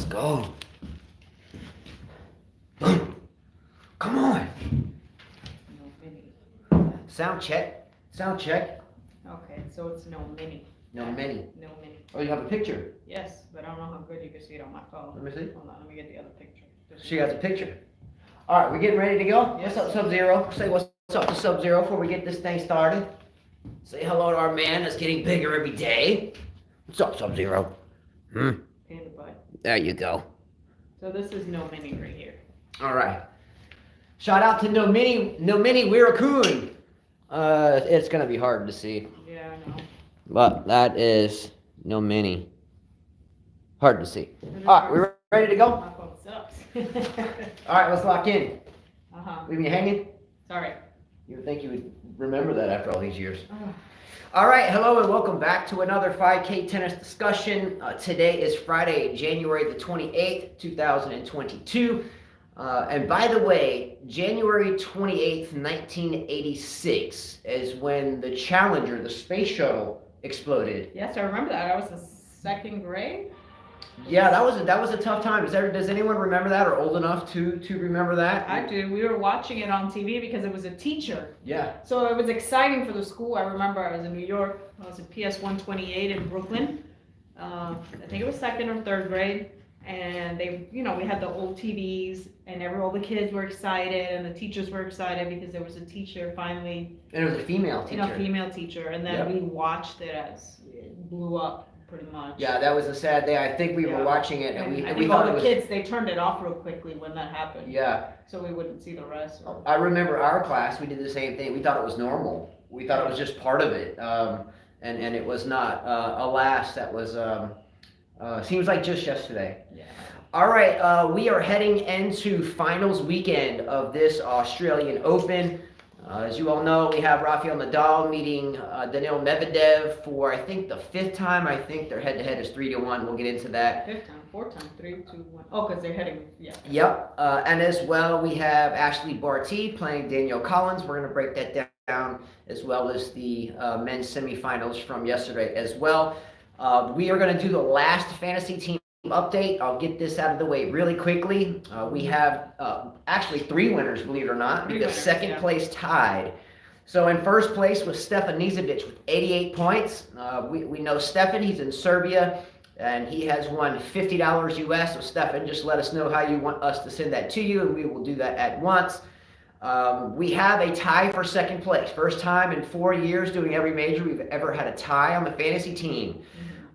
go. Boom. Come on. No mini. Sound check. Sound check. Okay, so it's no mini. No mini. No mini. Oh, you have a picture. Yes, but I don't know how good you can see it on my phone. Let me see. Hold on, let me get the other picture. She has a picture. All right, we getting ready to go? Yes. What's up, Sub-Zero? Say what's up to Sub-Zero before we get this thing started. Say hello to our man that's getting bigger every day. What's up, Sub-Zero? In the butt. There you go. So this is no mini right here. All right. Shout out to No Mini Wirakun. It's gonna be hard to see, Yeah, I know. but that is No Mini. Hard to see. All right, we ready to go? My phone sucks. All right, let's lock in. Uh-huh. Leave me hanging. Sorry. You would think you would remember that after all these years. Oh. All right, hello and welcome back to another 5K tennis discussion. Today is Friday, January the 28th, 2022. And by the way, January 28th, 1986 is when the Challenger, the space shuttle, exploded. Yes, I remember that. I was in second grade. Yeah, that was a tough time. Does anyone remember that or old enough to remember that? I do. We were watching it on TV because it was a teacher. Yeah. So it was exciting for the school. I remember I was in New York. I was at PS 128 in Brooklyn. I think it was second or third grade. And they, we had the old TVs, and all the kids were excited, and the teachers were excited because there was a teacher finally. And it was a female teacher. Female teacher. And then Yep. we watched it as it blew up. Pretty much. Yeah, that was a sad day. I think we were watching it, and I we think thought all it the was. kids, they turned it off real quickly when that happened. Yeah. So we wouldn't see the rest. I remember our class. We did the same thing. We thought it was normal. We thought it was just part of it, and it was not. Alas, that was. Seems like just yesterday. Yeah. All right, we are heading into finals weekend of this Australian Open. As you all know, we have Rafael Nadal meeting Daniil Medvedev for, I think, the fifth time. I think their head-to-head is 3-1. We'll get into that. Fifth time, fourth time, 3, 2, 1. Oh, because they're heading, yeah. Yep. And as well, we have Ashley Barty playing Danielle Collins. We're going to break that down, as well as the men's semifinals from yesterday as well. We are going to do the last fantasy team update. I'll get this out of the way really quickly. We have actually 3 winners, believe it or not, because second place tied. So in first place was Stefan Nizovic with 88 points. We know Stefan, he's in Serbia, and he has won $50 US. So Stefan, just let us know how you want us to send that to you, and we will do that at once. We have a tie for second place. First time in 4 years doing every major we've ever had a tie on the fantasy team.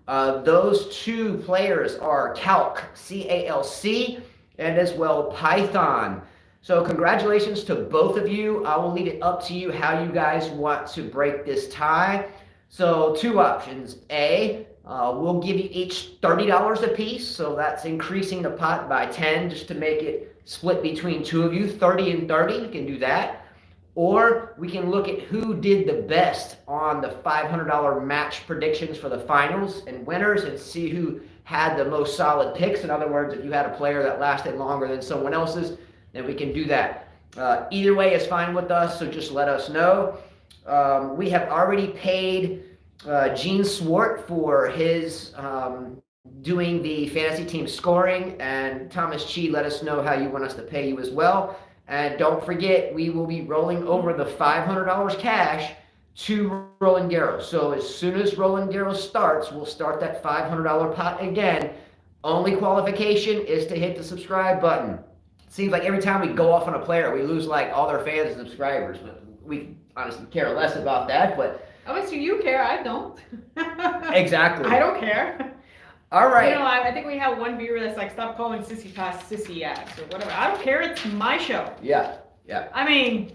Those 2 players are Calc, C-A-L-C, and as well Python. So congratulations to both of you. I will leave it up to you how you guys want to break this tie. So 2 options. A, we'll give you each $30 a piece. So that's increasing the pot by 10 just to make it split between 2 of you, 30 and 30. You can do that. Or we can look at who did the best on the $500 match predictions for the finals and winners and see who had the most solid picks. In other words, if you had a player that lasted longer than someone else's, then we can do that. Either way is fine with us, so just let us know. We have already paid Gene Swart for his doing the fantasy team scoring, and Thomas Chi let us know how you want us to pay you as well. And don't forget, we will be rolling over the $500 cash to Roland Garros. So as soon as Roland Garros starts, we'll start that $500 pot again. Only qualification is to hit the subscribe button. It seems like every time we go off on a player, we lose like all their fans and subscribers. But we honestly care less about that. But obviously you care, I don't. Exactly. I don't care. All right. I think we have one viewer that's like, stop calling Sissy Pass Sissy Ass or whatever. I don't care. It's my show. Yeah. I mean,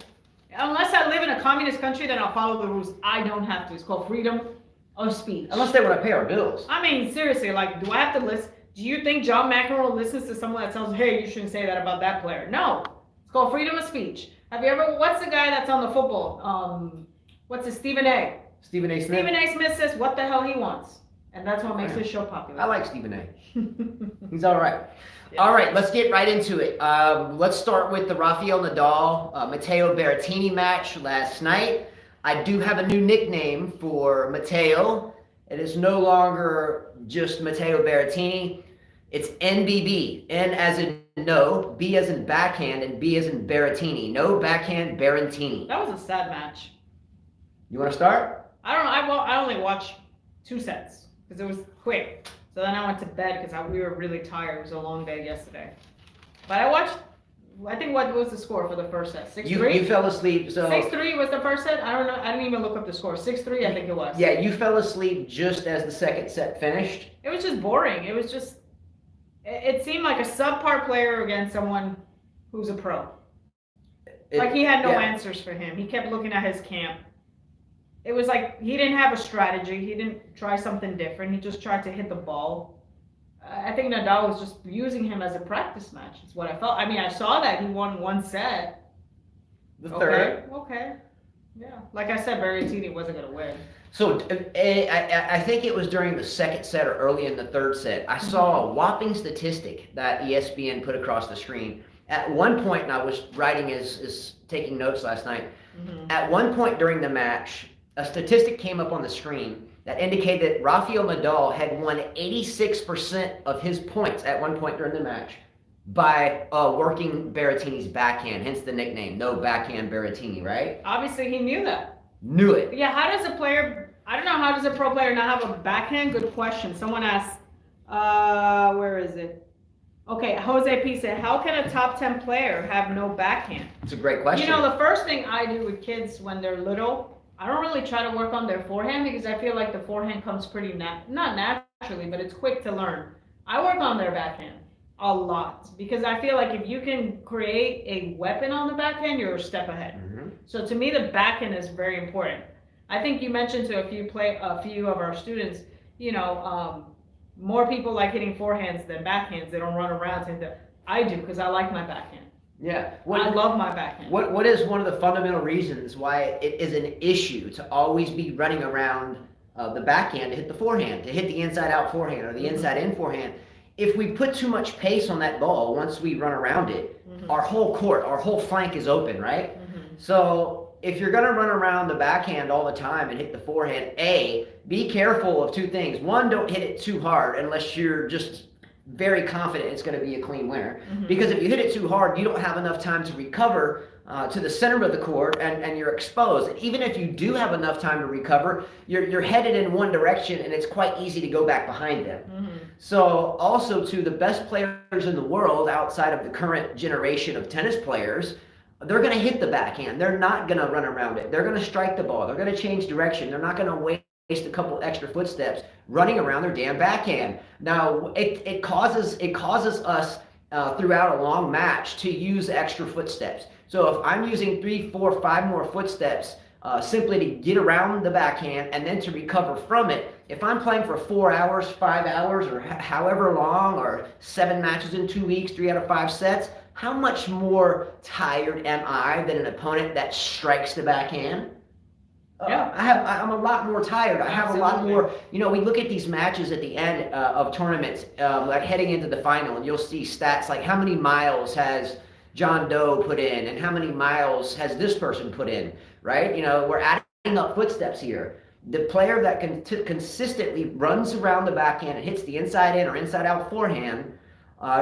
unless I live in a communist country, then I'll follow the rules. I don't have to. It's called freedom of speech. Unless they want to pay our bills. I mean, seriously, like, do I have to listen? Do you think John McEnroe listens to someone that tells, hey, you shouldn't say that about that player? No. It's called freedom of speech. Have you ever, what's the guy that's on the football? What's his, Stephen A. Stephen A. Smith. Stephen A. Smith says what the hell he wants. And that's what makes his show popular. I like Stephen A. He's all right. Yeah. All right, let's get right into it. Let's start with the Rafael Nadal, Matteo Berrettini match last night. I do have a new nickname for Matteo. It is no longer just Matteo Berrettini. It's NBB. N as in no, B as in backhand, and B as in Berrettini. No backhand Berrettini. That was a sad match. You want to start? I don't know. I only watched 2 sets because it was quick. So then I went to bed because we were really tired. It was a long day yesterday. But I watched. I think what was the score for the first set? 6-3. You fell asleep. So 6-3 was the first set. I don't know. I didn't even look up the score. 6-3, I think it was. Yeah, you fell asleep just as the second set finished. It was just boring. It was just. It seemed like a subpar player against someone who's a pro. Like he had no answers for him. He kept looking at his camp. It was like he didn't have a strategy. He didn't try something different. He just tried to hit the ball. I think Nadal was just using him as a practice match. Is what I felt. I mean, I saw that he won 1 set. The third. Okay. Yeah. Like I said, Berrettini wasn't going to win. So I think it was during the second set or early in the third set, I saw a whopping statistic that ESPN put across the screen. At one point, and I was writing as taking notes last night, at one point during the match, a statistic came up on the screen that indicated that Rafael Nadal had won 86% of his points at one point during the match by working Berrettini's backhand, hence the nickname, no backhand Berrettini, right? Obviously, he knew that. Knew it. Yeah, how does a player, I don't know, how does a pro player not have a backhand? Good question. Someone asked, where is it? Okay, Jose P said, how can a top 10 player have no backhand? It's a great question. You know, the first thing I do with kids when they're little, I don't really try to work on their forehand because I feel like the forehand comes pretty, not naturally, but it's quick to learn. I work on their backhand a lot because I feel like if you can create a weapon on the backhand, you're a step ahead. So to me, the backhand is very important. I think you mentioned to a few of our students, you know, more people like hitting forehands than backhands. They don't run around saying that. I do because I like my backhand. Yeah. I love my backhand. What is one of the fundamental reasons why it is an issue to always be running around the backhand to hit the forehand, to hit the inside-out forehand or the inside-in forehand? If we put too much pace on that ball, once we run around it, our whole court, our whole flank is open, right? So if you're going to run around the backhand all the time and hit the forehand, be careful of 2 things. One, don't hit it too hard unless you're just very confident it's going to be a clean winner. Because if you hit it too hard, you don't have enough time to recover to the center of the court and you're exposed. And even if you do have enough time to recover, you're headed in one direction and it's quite easy to go back behind them. So also to the best players in the world outside of the current generation of tennis players, they're going to hit the backhand. They're not going to run around it. They're going to strike the ball. They're going to change direction. They're not going to waste a couple extra footsteps running around their damn backhand. Now, it causes us throughout a long match to use extra footsteps. So if I'm using 3, 4, 5 more footsteps simply to get around the backhand and then to recover from it, if I'm playing for 4 hours, 5 hours, or however long, or 7 matches in 2 weeks, 3 out of 5 sets, how much more tired am I than an opponent that strikes the backhand? I'm a lot more tired. I have a lot more, you know, we look at these matches at the end of tournaments, like heading into the final, and you'll see stats like how many miles has John Doe put in and how many miles has this person put in, right? You know, we're adding up footsteps here. The player that consistently runs around the backhand and hits the inside in or inside out forehand,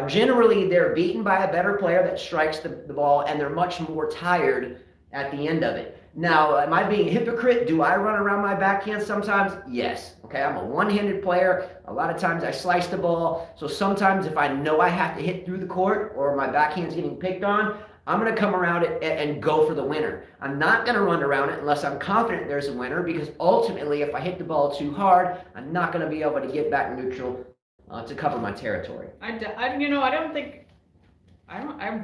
generally they're beaten by a better player that strikes the ball and they're much more tired at the end of it. Now, am I being a hypocrite? Do I run around my backhand sometimes? Yes. Okay, I'm a one-handed player. A lot of times I slice the ball. So sometimes if I know I have to hit through the court or my backhand's getting picked on, I'm going to come around it and go for the winner. I'm not going to run around it unless I'm confident there's a winner, because ultimately if I hit the ball too hard, I'm not going to be able to get back neutral to cover my territory. I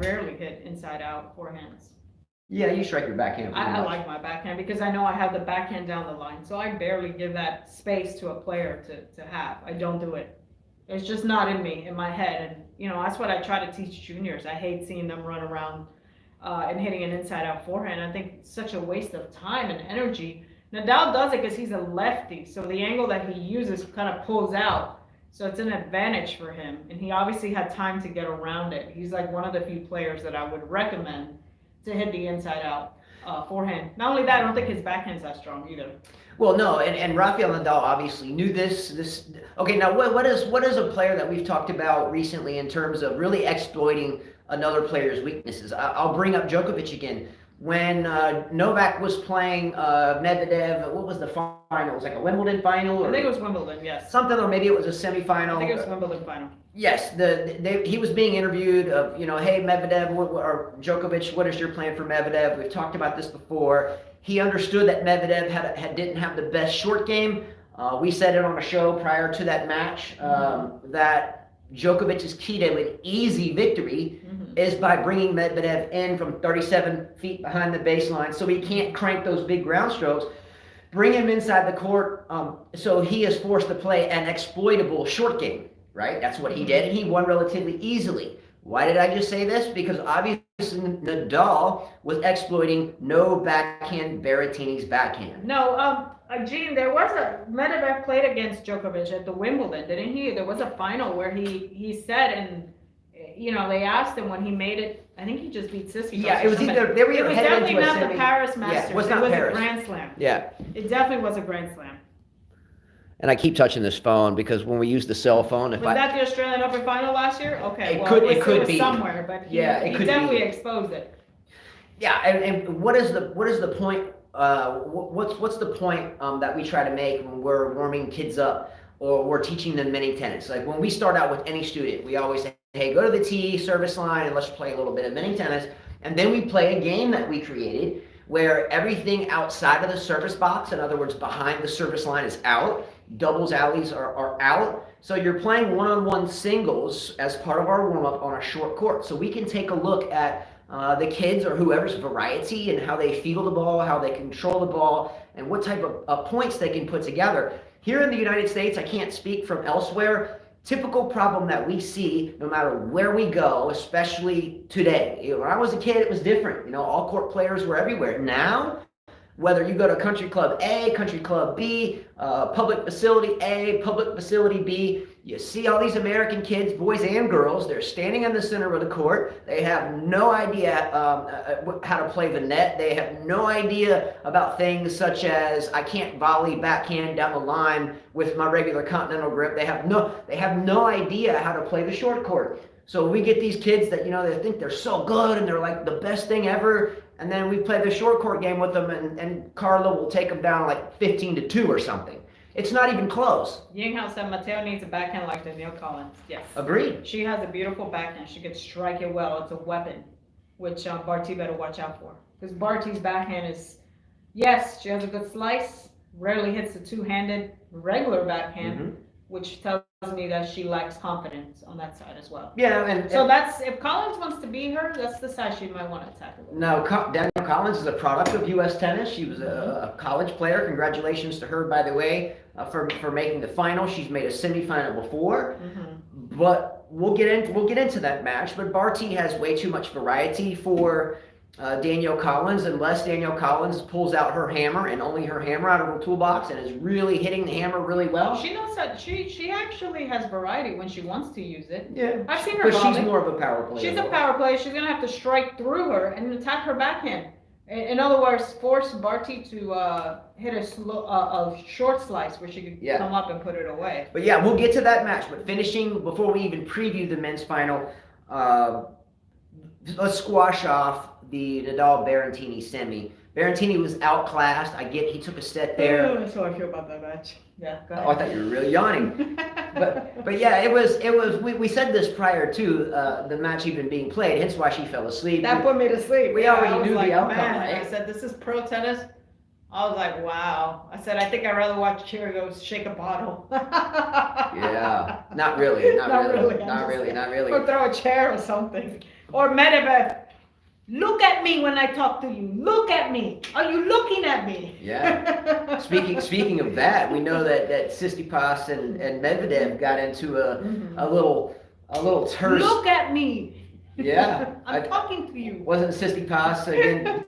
rarely hit inside out forehands. Yeah, you strike your backhand. I like my backhand because I know I have the backhand down the line. So I barely give that space to a player to have. I don't do it. It's just not in me, in my head. And, you know, that's what I try to teach juniors. I hate seeing them run around and hitting an inside out forehand. I think it's such a waste of time and energy. Nadal does it because he's a lefty. So the angle that he uses kind of pulls out. So it's an advantage for him. And he obviously had time to get around it. He's like one of the few players that I would recommend to hit the inside out. forehand. Not only that, I don't think his backhand's that strong either. Well, no, and Rafael Nadal obviously knew this. Okay, now what is a player that we've talked about recently in terms of really exploiting another player's weaknesses? I'll bring up Djokovic again. When Novak was playing Medvedev, what was the final? It was like a Wimbledon final? Or I think it was Wimbledon, yes. something, or maybe it was a semifinal. I think it was Wimbledon final. Yes, he was being interviewed of, hey, Medvedev or Djokovic, what is your plan for Medvedev? We've talked about this before. He understood that Medvedev didn't have the best short game. We said it on a show prior to that match that Djokovic's key to an easy victory is by bringing Medvedev in from 37 feet behind the baseline so he can't crank those big ground strokes. Bring him inside the court so he is forced to play an exploitable short game, right? That's what he did, and he won relatively easily. Why did I just say this? Because obviously Nadal was exploiting no backhand Berrettini's backhand. No, Gene, there was Medvedev played against Djokovic at the Wimbledon, didn't he? There was a final where he said, and they asked him when he made it. I think he just beat Tsitsipas. Yeah, it was either they were It was headed definitely into a not semi. the Paris Masters. Yeah, it was not Paris. A Grand Slam. Yeah. It definitely was a Grand Slam. And I keep touching this phone because when we use the cell phone, Was that the Australian Open final last year? Okay, It well, could it was be somewhere, but he could definitely be. exposed it. Yeah, and what is the point? What's the point that we try to make when we're warming kids up or we're teaching them mini tennis? Like when we start out with any student, we always say, hey, go to the tee, service line, and let's play a little bit of mini tennis. And then we play a game that we created where everything outside of the service box, in other words, behind the service line, is out. Doubles, alleys are out. So you're playing one-on-one singles as part of our warm-up on a short court. So we can take a look at the kids or whoever's variety and how they feel the ball, how they control the ball, and what type of points they can put together. Here in the United States, I can't speak from elsewhere. Typical problem that we see no matter where we go, especially today. When I was a kid, it was different. All court players were everywhere. Now, whether you go to country club A, country club B, public facility A, public facility B, you see all these American kids, boys and girls, they're standing in the center of the court. They have no idea how to play the net. They have no idea about things such as I can't volley backhand down the line with my regular continental grip. They have no idea how to play the short court. So we get these kids that, they think they're so good and they're like the best thing ever. And then we play the short court game with them and Carla will take them down like 15-2 or something. It's not even close. Yinghouse said Mateo needs a backhand like Danielle Collins. Yes. Agreed. She has a beautiful backhand. She can strike it well. It's a weapon, which Barty better watch out for. Because Barty's backhand is, yes, she has a good slice, rarely hits the two-handed regular backhand, which tells me that she lacks confidence on that side as well. Yeah, and so that's, if Collins wants to be her, that's the side she might want to attack a little. No, Danielle Collins is a product of U.S. tennis. She was a college player. Congratulations to her, by the way, for making the final. She's made a semifinal before, but we'll get into that match. But Barty has way too much variety for Danielle Collins, unless Danielle Collins pulls out her hammer and only her hammer out of her toolbox and is really hitting the hammer really well. She knows that she actually has variety when she wants to use it. Yeah, I've seen her. But she's more of a power player. She's a power player. She's gonna have to strike through her and attack her backhand. In other words, force Barty to hit a short slice where she could come up and put it away. But yeah, we'll get to that match. But finishing before we even preview the men's final, let's squash off the Nadal Berrettini semi. Berrettini was outclassed. I get he took a set there. That's how I feel about that match. Yeah, go ahead. Oh, I thought you were really yawning. but yeah, it was. We said this prior to the match even being played. Hence why she fell asleep. That put me to sleep. We already knew the outcome. Man, I said, this is pro tennis. I was like, wow. I said, I think I'd rather watch Kyrgios shake a bottle. Yeah, not really. Not really. Or throw a chair or something. Or Medvedev. Look at me when I talk to you. Look at me. Are you looking at me? Yeah. Speaking of that, we know that Tsitsipas and Medvedev got into a little terse. Look at me. Yeah. I'm talking to you. Wasn't Tsitsipas again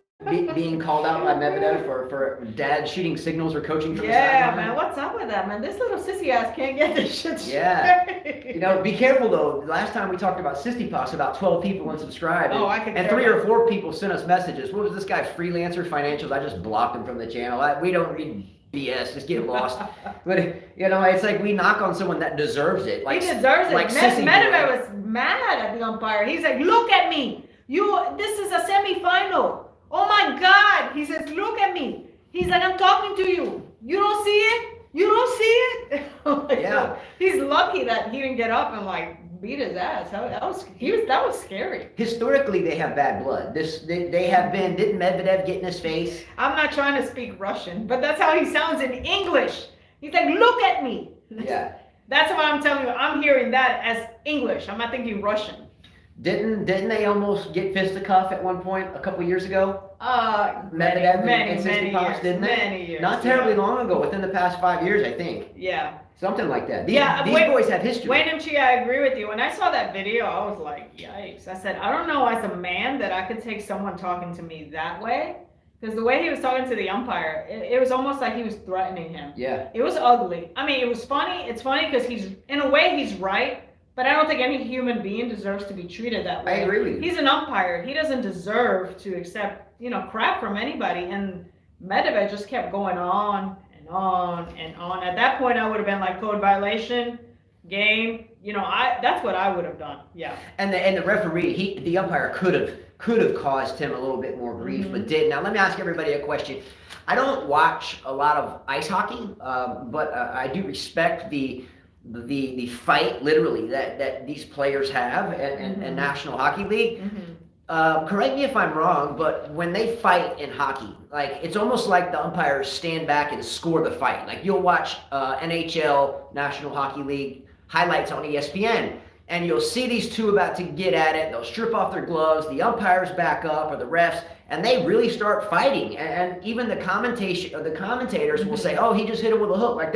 being called out by Medvedev for dad shooting signals or coaching from the sideline? Yeah, man. What's up with that, man? This little sissy ass can't get this shit straight. Yeah. You know, be careful though. Last time we talked about Sistipas, about 12 people unsubscribed. Oh, I could and care 3 or less. 4 people sent us messages. What was this guy, freelancer financials? I just blocked him from the channel. We don't read BS. Just get lost. But you know, it's like we knock on someone that deserves it. Like, he deserves it. Like Sissy Medvedev boy. was mad at the umpire. He's like, look at me. This is a semifinal. Oh my God. He says, look at me. He's like, I'm talking to you. You don't see it? You don't see it? Oh my Yeah. God. He's lucky that he didn't get up and like beat his ass. That was scary. Historically, they have bad blood. They have been. Didn't Medvedev get in his face? I'm not trying to speak Russian, but that's how he sounds in English. He's like, look at me. Yeah. That's what I'm telling you. I'm hearing that as English. I'm not thinking Russian. Didn't they almost get fisticuff at one point a couple years ago? Many and Sistipas, didn't they? many years. Not terribly long ago, within the past 5 years, I think. Yeah. Something like that. These Wayne- boys have history. Wayne and Chi, I agree with you. When I saw that video, I was like, yikes. I said, I don't know as a man that I could take someone talking to me that way. Because the way he was talking to the umpire, it was almost like he was threatening him. Yeah. It was ugly. I mean, it was funny. It's funny because in a way, he's right. But I don't think any human being deserves to be treated that way. I agree with you. He's an umpire. He doesn't deserve to accept, crap from anybody. And Medvedev just kept going on and on and on. At that point, I would have been like, code violation, game. That's what I would have done. Yeah. And the referee, the umpire could have caused him a little bit more grief, but didn't. Now let me ask everybody a question. I don't watch a lot of ice hockey, but I do respect the fight, literally, that these players have in National Hockey League. Correct me if I'm wrong, but when they fight in hockey, like it's almost like the umpires stand back and score the fight. Like you'll watch NHL, National Hockey League highlights on ESPN, and you'll see these two about to get at it. They'll strip off their gloves, the umpires back up, or the refs, and they really start fighting. And even the commentators will say, "Oh, he just hit him with a hook." Like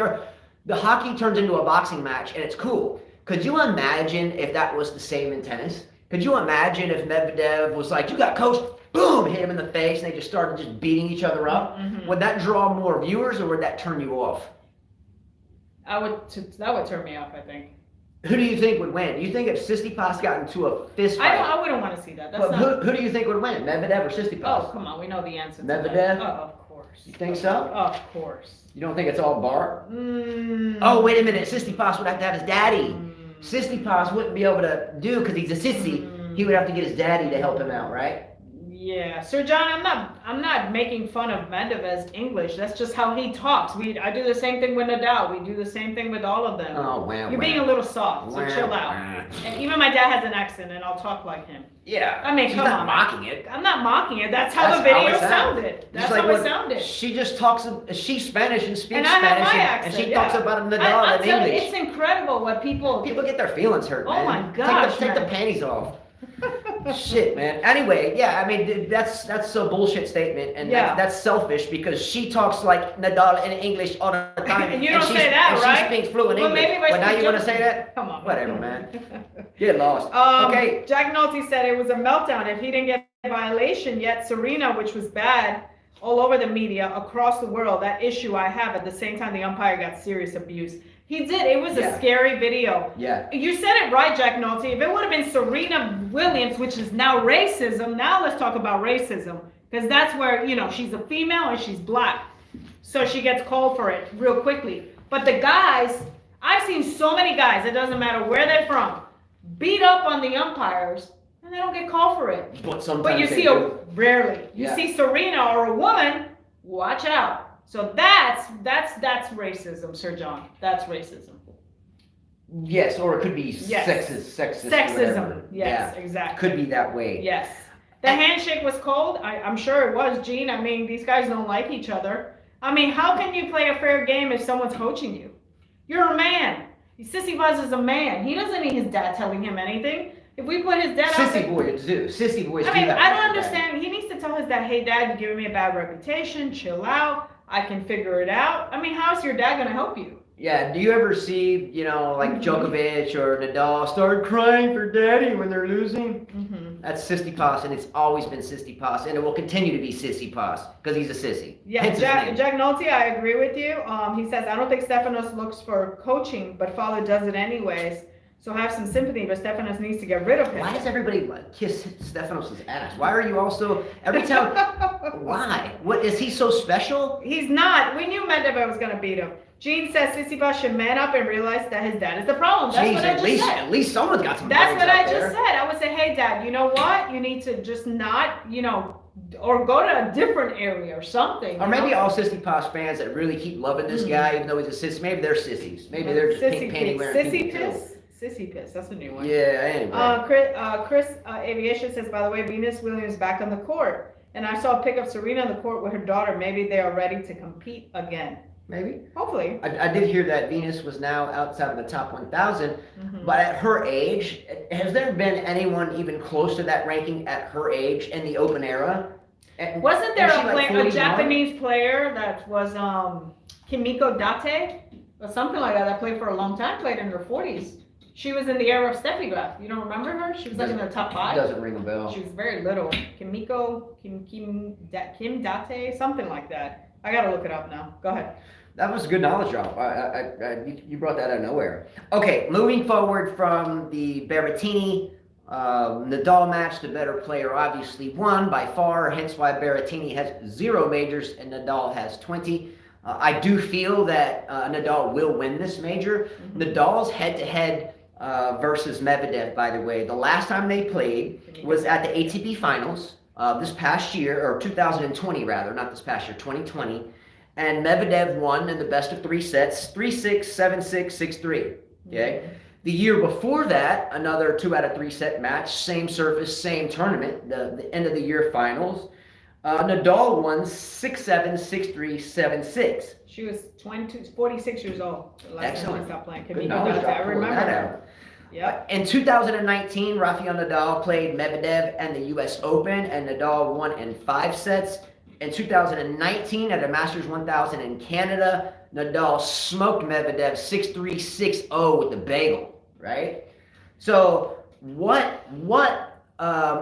the hockey turns into a boxing match, and it's cool. Could you imagine if that was the same in tennis? Could you imagine if Medvedev was like, "You got coached," boom, hit him in the face, and they just started just beating each other up? Would that draw more viewers, or would that turn you off? That would turn me off, I think. Who do you think would win? You think if Sistipas got into a fist fight? I wouldn't want to see that. But who do you think would win, Medvedev or Sistipas? Oh, come on, we know the answer to Medvedev? that. Oh, of course. You think so? Of course. You don't think it's all Bart? Oh, wait a minute. Sistipas would have to have his daddy. Sistipas wouldn't be able to do because he's a sissy. He would have to get his daddy to help him out, right? Yeah, Sir John, I'm not making fun of Medvedev's English. That's just how he talks. I do the same thing with Nadal. We do the same thing with all of them. Oh, wow. You're being a little soft, so chill out. And even my dad has an accent, and I'll talk like him. Yeah. I mean, she's come not on. mocking it. I'm not mocking it. That's how the video sounded. That's how it sounded. She just talks. She's Spanish and speaks And I have Spanish, my and accent, she talks about Nadal I'm in telling you, English. it's incredible what people get their feelings hurt, man. Oh my gosh, Take the man. panties off. Shit, man. Anyway, yeah, I mean that's a bullshit statement, and that's selfish because she talks like Nadal in English all the time, and you don't say that, right? She speaks fluent Well, English. maybe if I But now speak you want to German- say that? Come on. Whatever, man. Get lost. Okay. Jack Nolte said it was a meltdown if he didn't get a violation. Yet Serena, which was bad all over the media across the world, that issue I have. At the same time, the umpire got serious abuse. He did. It was a scary video. Yeah. You said it right, Jack Nolte. If it would have been Serena Williams, which is now racism, now let's talk about racism. Because that's where, she's a female and she's black. So she gets called for it real quickly. But the guys, I've seen so many guys, it doesn't matter where they're from, beat up on the umpires and they don't get called for it. But sometimes But you they see, do. rarely. You see Serena or a woman, watch out. So that's racism, Sir John. That's racism. Yes, or it could be Yes. sexist. Sexism. Yes, Yeah. exactly. Could be that way. Yes. The handshake was cold. I'm sure it was, Gene. I mean, these guys don't like each other. I mean, how can you play a fair game if someone's coaching you? You're a man. Sissipas is a man. He doesn't need his dad telling him anything. If we put his dad out Sissy boys do. Sissy boys do I mean, that. I don't understand. He needs to tell his dad, hey, dad, you're giving me a bad reputation. Chill out. I can figure it out. I mean, how's your dad going to help you? Yeah, do you ever see, like Djokovic or Nadal start crying for daddy when they're losing? That's Sistipas, and it's always been Sistipas, and it will continue to be Sissipas because he's a sissy. Yeah, Hence his name. Jack Nolte, I agree with you. He says, I don't think Stefanos looks for coaching, but Fowler does it anyways. So have some sympathy, but Stefanos needs to get rid of him. Why does everybody kiss Stefanos' ass? Why are you also every time? Why? What is he so special? He's not. We knew Medvedev was gonna beat him. Gene says Tsitsipas should man up and realize that his dad is the problem. That's Jeez, what I just said. At least someone's got some. That's brains what out I there. just said. I would say, hey, Dad, you know what? You need to just not, or go to a different area or something. Or maybe all Tsitsipas fans that really keep loving this guy, even though he's a sissy, maybe they're sissies. Maybe they're just pink panty wearing people too. Sissy piss. That's a new one. Yeah, anyway. Chris Aviation says, by the way, Venus Williams back on the court. And I saw pick up Serena on the court with her daughter. Maybe they are ready to compete again. Maybe. Hopefully. I did hear that Venus was now outside of the top 1,000, but at her age, has there been anyone even close to that ranking at her age in the Open era? Wasn't there like a Japanese player that was Kimiko Date or something like that played for a long time, played in her 40s? She was in the era of Steffi Graf. You don't remember her? She was like in the top 5. Doesn't ring a bell. She was very little. Kim Date, something like that. I gotta look it up now. Go ahead. That was a good knowledge drop. You brought that out of nowhere. Okay, moving forward from the Berrettini Nadal match, the better player obviously won by far, hence why Berrettini has 0 majors and Nadal has 20. I do feel that Nadal will win this major. Nadal's head-to-head versus Medvedev, by the way, the last time they played was at the ATP Finals this past year, or 2020 rather, not this past year, 2020. And Medvedev won in the best of 3 sets, 3-6, 7-6, 6-3, okay? The year before that, another 2 out of 3 set match, same surface, same tournament, the end of the year finals. Nadal won 6-7, 6-3, 7-6. She was 46 years old. The last time she stopped playing. Good knowledge. I remember that. Yep. In 2019, Rafael Nadal played Medvedev and the U.S. Open, and Nadal won in 5 sets. In 2019, at the Masters 1000 in Canada, Nadal smoked Medvedev 6-3, 6-0 with the bagel, right? So what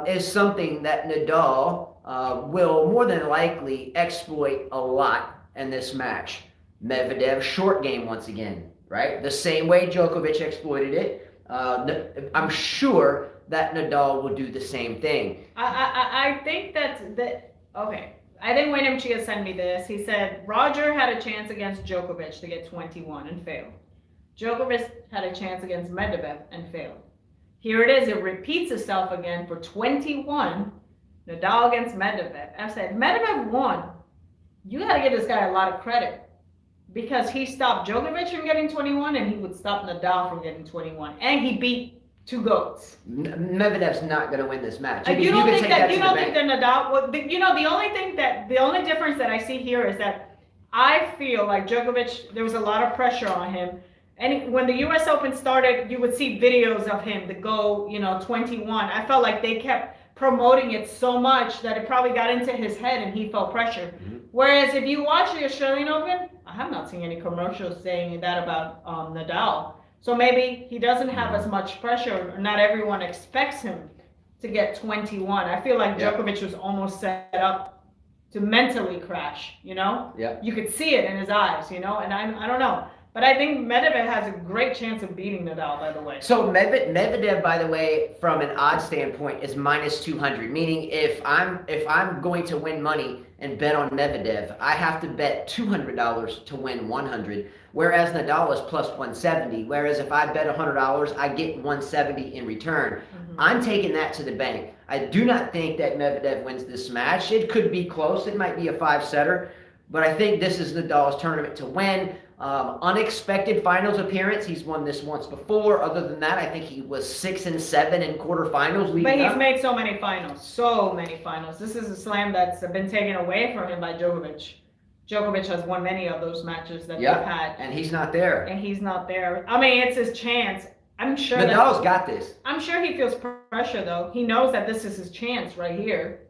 is something that Nadal will more than likely exploit a lot in this match? Medvedev short game once again, right? The same way Djokovic exploited it. I'm sure that Nadal will do the same thing. I think okay. I think William Chia sent me this. He said Roger had a chance against Djokovic to get 21 and failed. Djokovic had a chance against Medvedev and failed. Here it is. It repeats itself again for 21. Nadal against Medvedev. I said, Medvedev won. You got to give this guy a lot of credit because he stopped Djokovic from getting 21 and he would stop Nadal from getting 21. And he beat 2 GOATs. Medvedev's not going to win this match. You don't think that Nadal? Well, the only difference that I see here is that I feel like Djokovic, there was a lot of pressure on him. And when the U.S. Open started, you would see videos of him to go, 21. I felt like they kept promoting it so much that it probably got into his head and he felt pressure. Whereas if you watch the Australian Open, I have not seen any commercials saying that about Nadal. So maybe he doesn't have as much pressure, or not everyone expects him to get 21. I feel like Djokovic was almost set up to mentally crash, Yeah. You could see it in his eyes, and I don't know. But I think Medvedev has a great chance of beating Nadal, by the way. So Medvedev, by the way, from an odds standpoint, is minus 200. Meaning, if I'm going to win money and bet on Medvedev, I have to bet $200 to win 100. Whereas Nadal is plus 170. Whereas if I bet $100, I get 170 in return. I'm taking that to the bank. I do not think that Medvedev wins this match. It could be close. It might be a 5-setter. But I think this is Nadal's tournament to win. Unexpected finals appearance. He's won this once before. Other than that, I think he was 6-7 in quarterfinals. But he's made so many finals. This is a slam that's been taken away from him by Djokovic. Djokovic has won many of those matches that they've had. And he's not there. I mean, it's his chance. I'm sure Nadal's got this. I'm sure he feels pressure, though. He knows that this is his chance right here.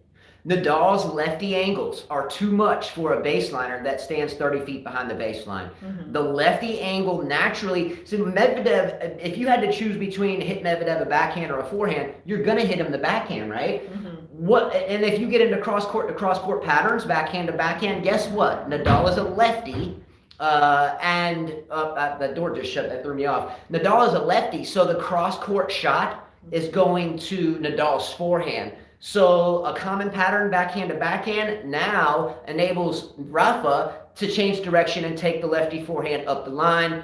Nadal's lefty angles are too much for a baseliner that stands 30 feet behind the baseline. The lefty angle naturally, so Medvedev, if you had to choose between hit Medvedev a backhand or a forehand, you're going to hit him the backhand, right? And if you get into cross-court to cross-court patterns, backhand to backhand, guess what? Nadal is a lefty. The door just shut. That threw me off. Nadal is a lefty, so the cross-court shot is going to Nadal's forehand. So a common pattern, backhand to backhand, now enables Rafa to change direction and take the lefty forehand up the line.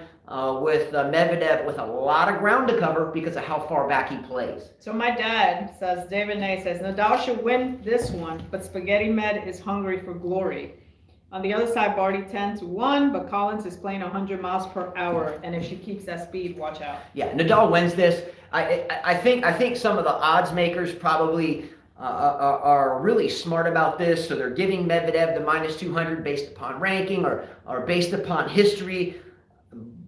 With Medvedev with a lot of ground to cover because of how far back he plays. So my dad says, David Nay says, Nadal should win this one, but Spaghetti Med is hungry for glory. On the other side, Barty 10-1, but Collins is playing 100 miles per hour, and if she keeps that speed, watch out. Yeah, Nadal wins this. I think some of the odds makers probably are really smart about this, so they're giving Medvedev the -200 based upon ranking or based upon history.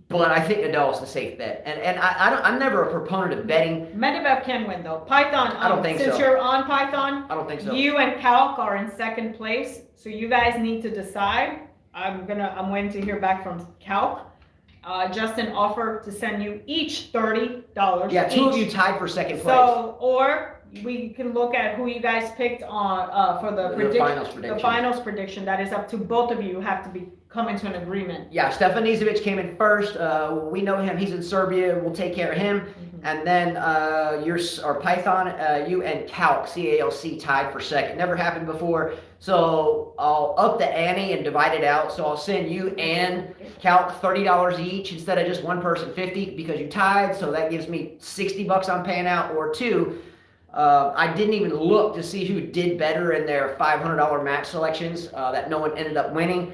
But I think Nadal is the safe bet, and I'm never a proponent of betting. Medvedev can win though. Python, I don't think since so. you're on Python, I don't think so. You and Calc are in second place, so you guys need to decide. I'm waiting to hear back from Calc. Justin offered to send you each $30. Yeah, two of you tied for second place. So, or we can look at who you guys picked on for the finals prediction. The finals prediction. That is up to both of you. You have to come into an agreement. Yeah, Stefan Nizovic came in first. We know him. He's in Serbia. We'll take care of him. Mm-hmm. And then our Python, you and Calc, CALC, tied for second. Never happened before. So I'll up the ante and divide it out. So I'll send you and Calc $30 each instead of just one person $50 because you tied. So that gives me $60 I'm paying out, or two. I didn't even look to see who did better in their $500 match selections that no one ended up winning.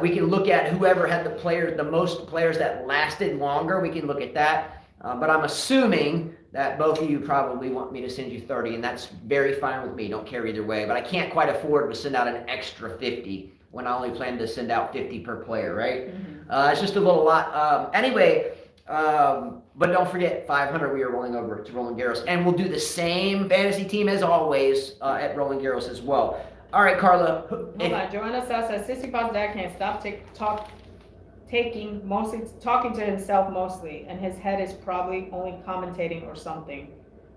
We can look at whoever had the most players that lasted longer. We can look at that. But I'm assuming that both of you probably want me to send you 30, and that's very fine with me. Don't care either way. But I can't quite afford to send out an extra 50 when I only plan to send out 50 per player, right? Mm-hmm. It's just a little lot. Anyway, but don't forget, 500 we are rolling over to Roland Garros. And we'll do the same fantasy team as always at Roland Garros as well. All right, Carla. Hold on. Joanna says, Tsitsipas' dad can't stop talking to himself mostly, and his head is probably only commentating or something.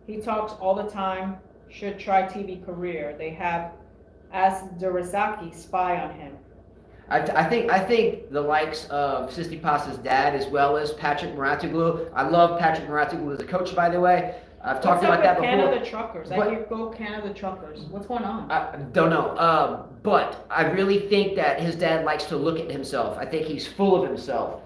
He talks all the time. Should try TV career. They have asked Durazaki spy on him. I think the likes of Tsitsipas' dad as well as Patrick Mouratoglou. I love Patrick Mouratoglou as a coach, by the way. I've talked about that before. Canada Truckers. I hear go Canada Truckers. What's going on? I don't know. But I really think that his dad likes to look at himself. I think he's full of himself.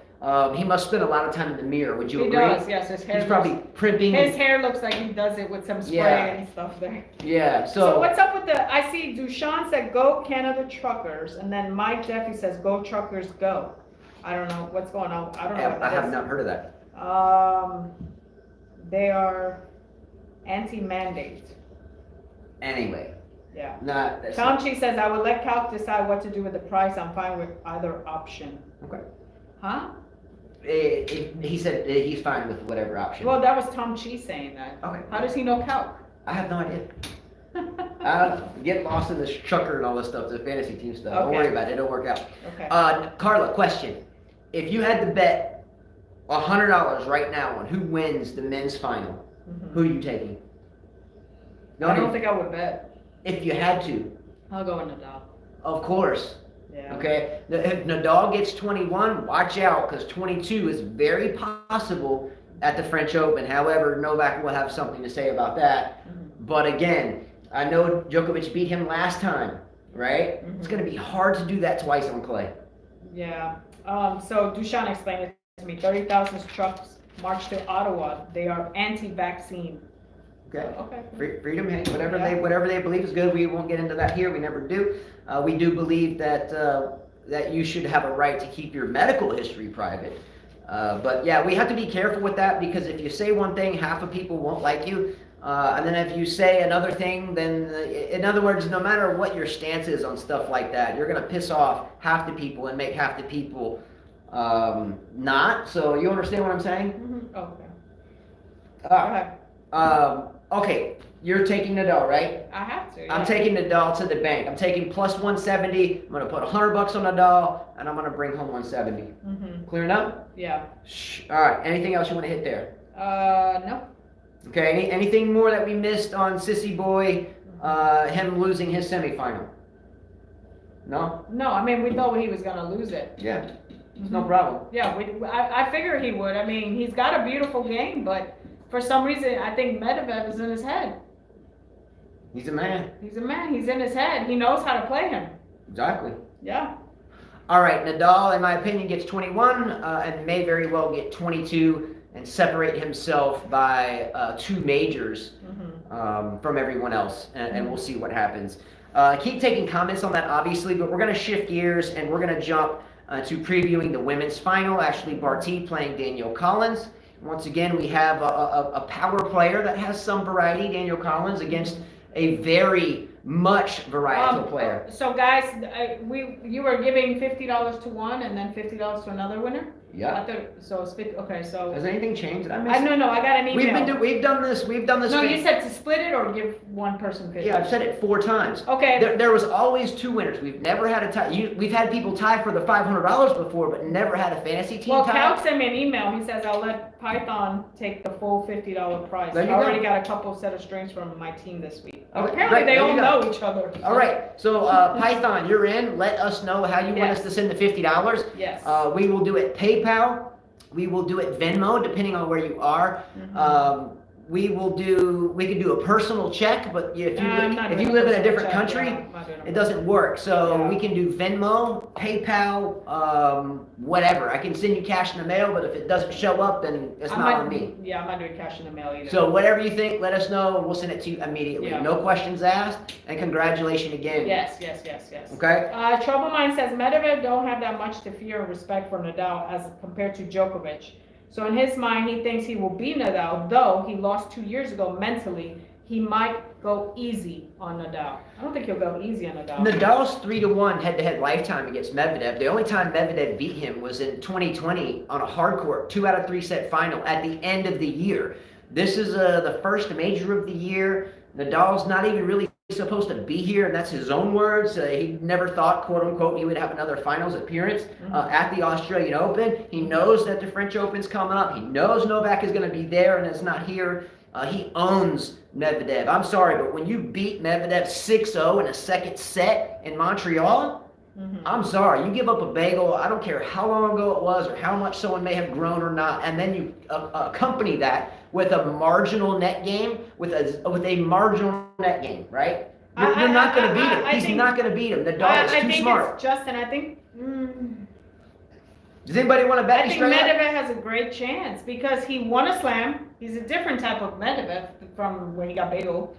He must spend a lot of time in the mirror. Would you agree? He does, yes. His hair He's probably primping. His hair looks like he does it with some spray and stuff there. Yeah. So what's up with I see Dushan said go Canada Truckers, and then Mike Jeffy says go Truckers go. I don't know what's going on. I don't know what that I have not heard of that. They are anti-mandate. Anyway. Yeah. Tom Chi says I would let Calc decide what to do with the price. I'm fine with either option. Okay. Huh? He said he's fine with whatever option. Well, that was Tom Chi saying that. Okay. How does he know Calc? I have no idea. I don't get lost in this trucker and all this stuff, the fantasy team stuff. Okay. Don't worry about it. It'll work out. Okay. Carla, question. If you had to bet $100 right now on who wins the men's final, who are you taking? I don't think I would bet. If you had to. I'll go with Nadal. Of course. Yeah. Okay. If Nadal gets 21, watch out, because 22 is very possible at the French Open. However, Novak will have something to say about that. But again, I know Djokovic beat him last time, right? It's going to be hard to do that twice on clay. Yeah. So Dushan explained it to me. 30,000 trucks march to Ottawa. They are anti-vaccine. Okay. Okay. Freedom, hey, whatever they believe is good. We won't get into that here. We never do. We do believe that that you should have a right to keep your medical history private. But yeah, we have to be careful with that, because if you say one thing, half of people won't like you. And then if you say another thing, then in other words, no matter what your stance is on stuff like that, you're going to piss off half the people and make half the people not. So you understand what I'm saying? Okay. Okay, you're taking Nadal, right? I have to. Yeah. I'm taking Nadal to the bank. I'm taking plus 170. I'm going to put $100 on Nadal, and I'm going to bring home 170. Clear enough? Yeah. All right. Anything else you want to hit there? No. Okay. Anything more that we missed on Sissy Boy, him losing his semifinal? No? No, I mean, we thought he was going to lose it. Yeah. It's no problem. Yeah, I figure he would. I mean, he's got a beautiful game, but for some reason, I think Medvedev is in his head. He's a man. He's a man. He's in his head. He knows how to play him. Exactly. Yeah. All right, Nadal, in my opinion, gets 21 and may very well get 22 and separate himself by 2 majors from everyone else, and we'll see what happens. Keep taking comments on that, obviously, but we're going to shift gears and we're going to jump to previewing the women's final. Actually, Barty playing Danielle Collins. Once again, we have a power player that has some variety, Danielle Collins, against a very much varietal player. So guys, you were giving $50 to one and then $50 to another winner? Yeah. So it's 50. Okay, so Has anything changed? Did I miss? No, I got an email. We've done this. No, you said to split it or give one person 50. Yeah, I've said it 4 times. Okay. There was always 2 winners. We've never had a tie. We've had people tie for the $500 before, but never had a fantasy team Well, tie. Cal sent me an email. He says I'll let Python take the full $50 prize. There I you already go. got a couple set of strings from my team this week. Okay, Apparently great. they There all you go. know each other. All right. So Python, you're in. Let us know how you want Yes. us to send the $50. Yes. We will do it PayPal. We will do it Venmo, depending on where you are. We can do a personal check, but if you live in a different country, it doesn't work. So we can do Venmo, PayPal, whatever. I can send you cash in the mail, but if it doesn't show up, then it's not on me. Yeah, I'm not doing cash in the mail either. So whatever you think, let us know, and we'll send it to you immediately. Yeah. No questions asked, and congratulations again. Yes. Okay? Trouble Mind says Medvedev don't have that much to fear and respect for Nadal as compared to Djokovic. So in his mind, he thinks he will beat Nadal, though he lost 2 years ago mentally. He might go easy on Nadal. I don't think he'll go easy on Nadal. Nadal's 3-1 head-to-head lifetime against Medvedev. The only time Medvedev beat him was in 2020 on a hard court, 2 out of 3 set final at the end of the year. This is the first major of the year. Nadal's not even really supposed to be here, and that's his own words. He never thought, quote unquote, he would have another finals appearance at the Australian Open. He knows that the French Open's coming up. He knows Novak is going to be there and is not here. He owns Medvedev. I'm sorry, but when you beat Medvedev 6-0 in a second set in Montreal, I'm sorry, you give up a bagel. I don't care how long ago it was or how much someone may have grown or not, and then you accompany that with a marginal net game, with a marginal net game, right? You're not going to beat him. He's not going to beat him. Nadal is too smart. Justin, I think. Does anybody want to bet? I think Medvedev has a great chance because he won a slam. He's a different type of Medvedev from when he got bagel.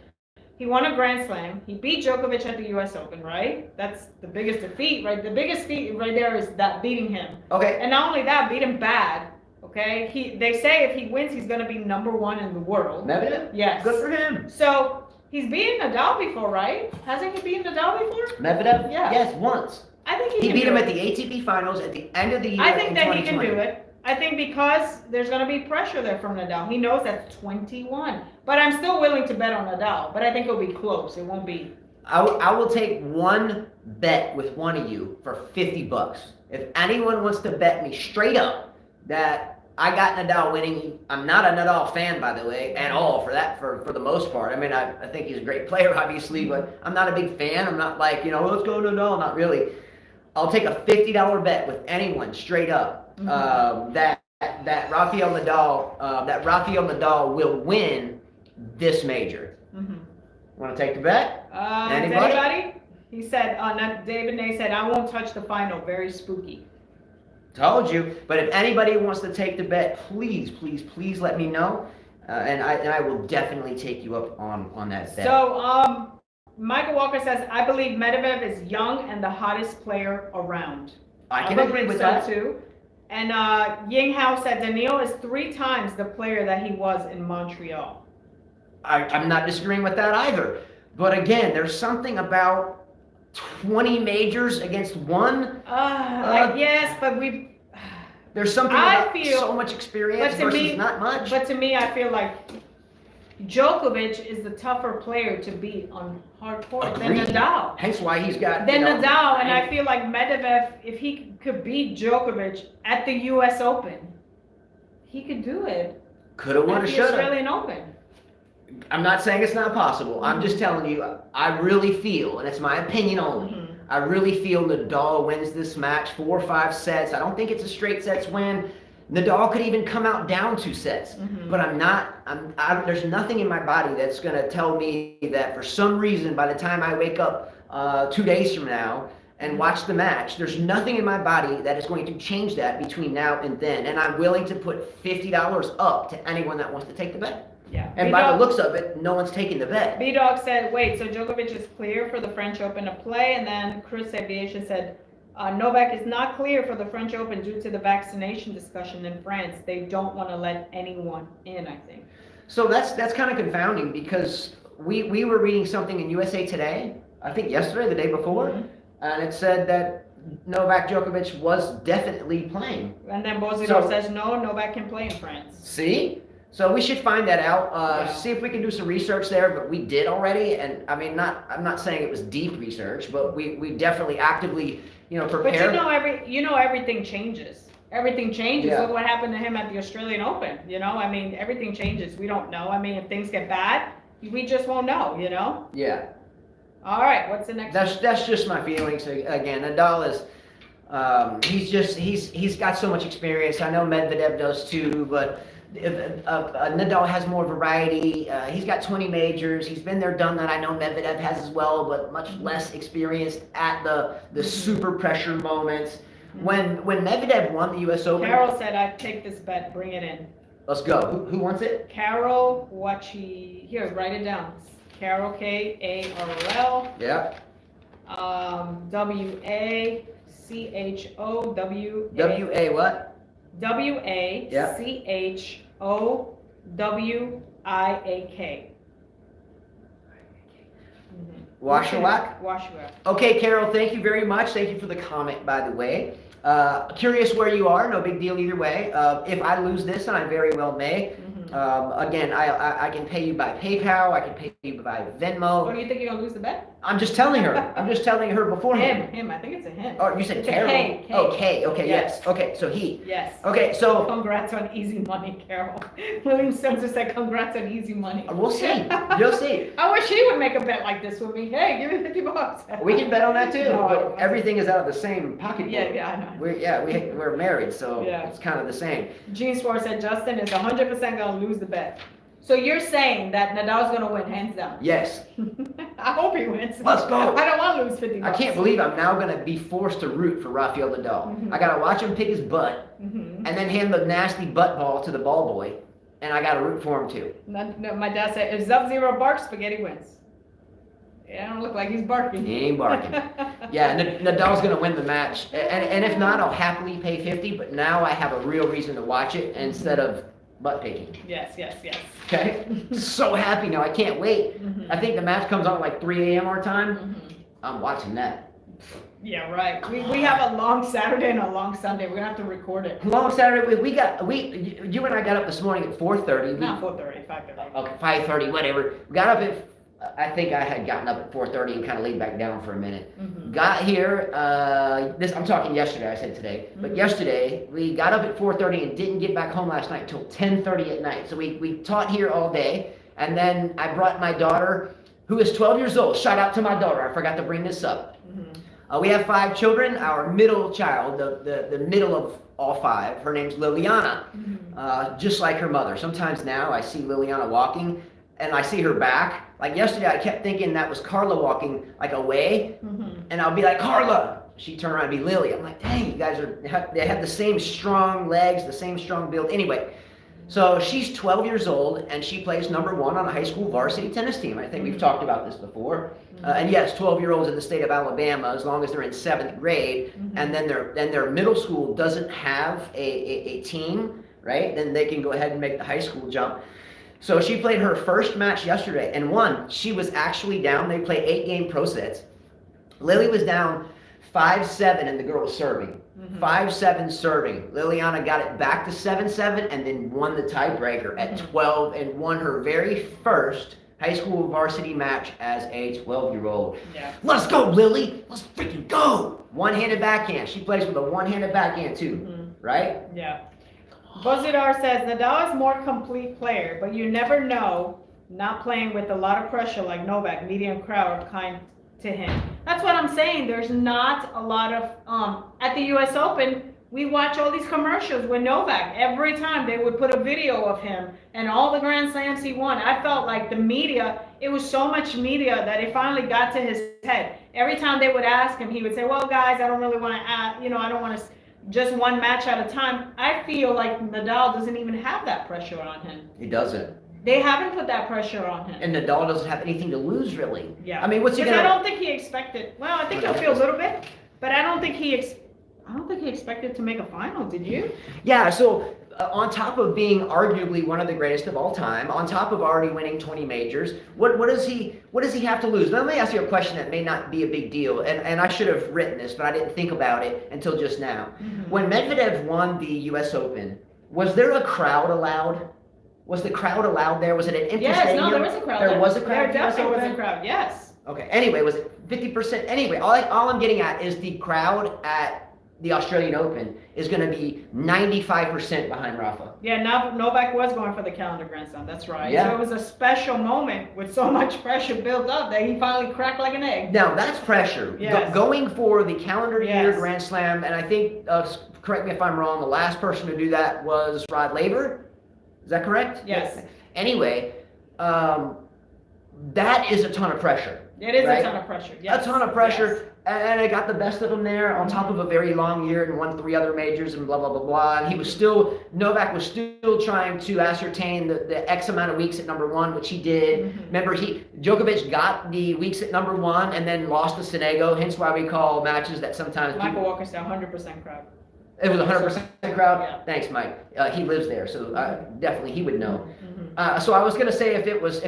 He won a Grand Slam. He beat Djokovic at the U.S. Open, right? That's the biggest defeat, right? The biggest defeat right there is that beating him. Okay. And not only that, beat him bad. Okay. They say if he wins, he's going to be #1 in the world. Medvedev? Yes. Good for him. So he's beaten Nadal before, right? Hasn't he beaten Nadal before? Medvedev? Yeah. Yes, once. I think He beat him at the ATP Finals at the end of the year. I think in that he 2020. can do it. I think because there's going to be pressure there from Nadal. He knows that's 21. But I'm still willing to bet on Nadal. But I think it'll be close. It won't be. I will take one bet with one of you for $50. If anyone wants to bet me straight up that I got Nadal winning, I'm not a Nadal fan, by the way, at all for the most part. I mean, I think he's a great player, obviously, but I'm not a big fan. I'm not like, let's go Nadal. Not really. I'll take a $50 bet with anyone straight up that Rafael Nadal will win this major. Want to take the bet? Anybody? He said, David Nay said, I won't touch the final. Very spooky. Told you. But if anybody wants to take the bet, please let me know, and I will definitely take you up on that bet. So Michael Walker says, I believe Medvedev is young and the hottest player around. I can agree with that too. And Ying Hao said Daniil is 3 times the player that he was in Montreal. I'm not disagreeing with that either. But again, there's something about 20 majors against one. Yes, but there's something about so much experience versus not much. But to me, I feel like Djokovic is the tougher player to beat on hard court than Nadal. Hence why he's got Nadal, and I feel like Medvedev, if he could beat Djokovic at the U.S. Open, he could do it. Coulda, woulda, shoulda. At the Australian Open. I'm not saying it's not possible. I'm just telling you, I really feel, and it's my opinion only, I really feel Nadal wins this match 4 or 5 sets. I don't think it's a straight sets win. Nadal could even come out down 2 sets, but there's nothing in my body that's going to tell me that for some reason by the time I wake up 2 days from now and watch the match, there's nothing in my body that is going to change that between now and then. And I'm willing to put $50 up to anyone that wants to take the bet. Yeah. And by the looks of it, no one's taking the bet. B-Dog said, wait, so Djokovic is clear for the French Open to play? And then Chris Aviation said, Novak is not clear for the French Open due to the vaccination discussion in France. They don't want to let anyone in, I think. So that's kind of confounding because we were reading something in USA Today, I think yesterday, the day before, and it said that Novak Djokovic was definitely playing. And then Bozidor says, no, Novak can play in France. See? So we should find that out, see if we can do some research there, but we did already, and I mean, I'm not saying it was deep research, but we definitely actively, prepare. But everything changes. Everything changes. Yeah. Look what happened to him at the Australian Open, I mean, everything changes. We don't know. I mean, if things get bad, we just won't know, Yeah. All right, what's the next one? That's just my feelings. Again, Nadal is, he's got so much experience. I know Medvedev does too, but Nadal has more variety. He's got 20 majors. He's been there, done that. I know Medvedev has as well, but much less experienced at the super pressure moments. When Medvedev won the U.S. Open, Carol said, "I'd take this bet. Bring it in." Let's go. Who wants it? Carol Wachi. Here, write it down. Carol, Karol. Yeah. WACHO W-A what? WACHOWIAK. Washawak? Washawak. Okay, Carol, thank you very much. Thank you for the comment, by the way. Curious where you are. No big deal either way. If I lose this, and I very well may, again, I can pay you by PayPal. I can pay you by Venmo. What do you think you're going to lose the bet? I'm just telling her. I'm just telling her beforehand. Him. I think it's a him. Oh, you said it's Carol? K. Oh, K. Okay, Yes. yes. Okay, so he. Yes. Okay, so. Congrats on easy money, Carol. William Stones said congrats on easy money. We'll see. You'll see. I wish he would make a bet like this with me. Hey, give me $50. We can bet on that too. No, but everything is out of the same pocketbook. Yeah, I know. We're married, so it's kind of the same. Gene Schwartz said Justin is 100% going to lose the bet. So you're saying that Nadal's going to win hands down? Yes. I hope he wins. Let's go. I don't want to lose $50. I can't believe I'm now going to be forced to root for Rafael Nadal. I got to watch him pick his butt and then hand the nasty butt ball to the ball boy, and I got to root for him too. No, my dad said if Sub-Zero barks, spaghetti wins. Yeah, I don't look like he's barking. He ain't barking. Yeah, Nadal's going to win the match. And if not, I'll happily pay 50, but now I have a real reason to watch it instead of butt picking. Yes. Okay? So happy now. I can't wait. I think the match comes on at like 3 a.m. our time. I'm watching that. Yeah, right. We have a long Saturday and a long Sunday. We're going to have to record it. Long Saturday. You and I got up this morning at 4:30. Not 4:30, 5:30. Okay, 5:30, whatever. Got up at, I think I had gotten up at 4:30 and kind of laid back down for a minute. Got here, I'm talking yesterday, I said today, but yesterday we got up at 4:30 and didn't get back home last night until 10:30 at night. So we taught here all day, and then I brought my daughter, who is 12 years old. Shout out to my daughter, I forgot to bring this up. We have 5 children. Our middle child, the middle of all 5, her name's Liliana, just like her mother. Sometimes now I see Liliana walking, and I see her back. Like yesterday, I kept thinking that was Carla walking like away, and I'll be like, Carla! She'd turn around and be Lily. I'm like, dang, you guys they have the same strong legs, the same strong build. Anyway, so she's 12 years old, and she plays number 1 on a high school varsity tennis team. I think we've talked about this before. And yes, 12-year-olds in the state of Alabama, as long as they're in 7th grade, and then their middle school doesn't have a team, right? Then they can go ahead and make the high school jump. So she played her first match yesterday and won. She was actually down. They play 8-game pro sets. Lily was down 5-7 and the girl was serving. 5-7 serving. Liliana got it back to 7-7 and then won the tiebreaker at 12 and won her very first high school varsity match as a 12-year-old. Yeah. Let's go, Lily. Let's freaking go. One-handed backhand. She plays with a one-handed backhand too, right? Yeah. Bozidar says Nadal is more complete player, but you never know. Not playing with a lot of pressure like Novak, medium crowd, kind to him. That's what I'm saying. There's not a lot of at the U.S. Open. We watch all these commercials with Novak. Every time they would put a video of him and all the Grand Slams he won. I felt like the media, it was so much media that it finally got to his head. Every time they would ask him, he would say, well, guys, I don't really want to add, I don't want to just one match at a time. I feel like Nadal doesn't even have that pressure on him. He doesn't. They haven't put that pressure on him. And Nadal doesn't have anything to lose, really. Yeah. I mean, what's he gonna? I don't think he expected. Well, I think he'll feel a little bit, but I don't think he expected to make a final. Did you? Yeah. So on top of being arguably one of the greatest of all time, on top of already winning 20 majors, what does he have to lose? Now, let me ask you a question that may not be a big deal, and I should have written this, but I didn't think about it until just now. Mm-hmm. When Medvedev won the U.S. Open, was there a crowd allowed? Was the crowd allowed there? Was it an empty stadium? Yes, no, there was a crowd. There was a crowd. There definitely was a crowd. Yes. Okay. Anyway, was it 50%? Anyway, all I'm getting at is the crowd at the Australian Open is going to be 95% behind Rafa. Yeah, Novak was going for the calendar Grand Slam. That's right. Yeah. So it was a special moment with so much pressure built up that he finally cracked like an egg. Now that's pressure. Yes. Going for the calendar year Yes. Grand Slam, and I think, correct me if I'm wrong, the last person to do that was Rod Laver. Is that correct? Yes. Anyway, that is a ton of pressure. It is right? a ton of pressure. Yes. A ton of pressure, and I got the best of him there on top of a very long year and won 3 other majors and blah, blah, blah, blah. And Novak was still trying to ascertain the X amount of weeks at number 1, which he did. Mm-hmm. Remember, Djokovic got the weeks at number 1 and then lost to Sonego, hence why we call matches that sometimes Michael Walker said 100% crowd. It was 100% crowd? Yeah. Thanks, Mike. He lives there, so definitely he would know. Mm-hmm. So I was going to say if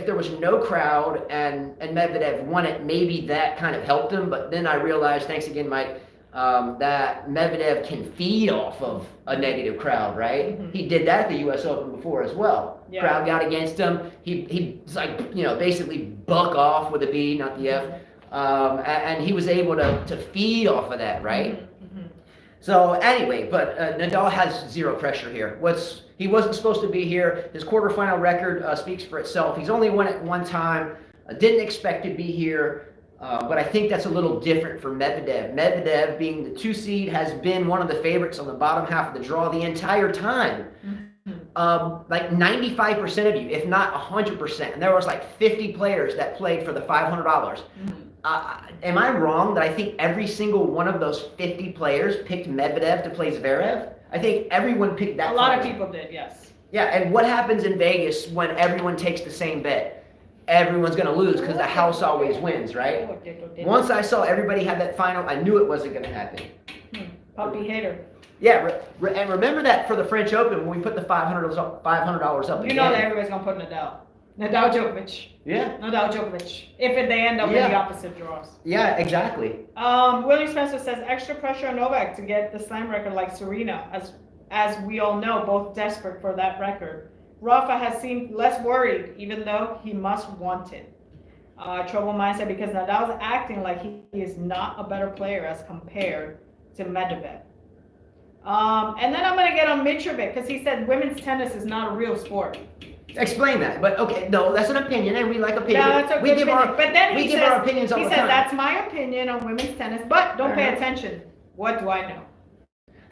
there was no crowd and Medvedev won it, maybe that kind of helped him. But then I realized, thanks again, Mike, that Medvedev can feed off of a negative crowd, right? Mm-hmm. He did that at the U.S. Open before as well. Yeah. Crowd got against him. He's like, basically buck off with a B, not the F. And he was able to feed off of that, right? Mm-hmm. So anyway, but Nadal has zero pressure here. He wasn't supposed to be here. His quarterfinal record speaks for itself. He's only won it one time. Didn't expect to be here, but I think that's a little different for Medvedev. Medvedev, being the 2 seed, has been one of the favorites on the bottom half of the draw the entire time. Mm-hmm. Like 95% of you, if not 100%, and there was like 50 players that played for the $500. Mm-hmm. Am I wrong that I think every single one of those 50 players picked Medvedev to play Zverev? I think everyone picked that. A lot of people did, yes. Yeah, and what happens in Vegas when everyone takes the same bet? Everyone's going to lose because the house always wins, right? Once I saw everybody had that final, I knew it wasn't going to happen. Puppy hater. Yeah, and remember that for the French Open when we put the $500 up again. You know that everybody's going to put Nadal Djokovic. Yeah. Nadal Djokovic. If they end up in the opposite draws. Yeah, exactly. William Spencer says extra pressure on Novak to get the slam record like Serena, as we all know, both desperate for that record. Rafa has seemed less worried, even though he must want it. Trouble mindset because Nadal's acting like he is not a better player as compared to Medvedev. And then I'm going to get on Mitrovic because he said women's tennis is not a real sport. Explain that, but okay, no, that's an opinion, and we like opinions. No, that's a good opinion. But then we give our opinions all the time. He said, that's my opinion on women's tennis, but don't pay attention. What do I know?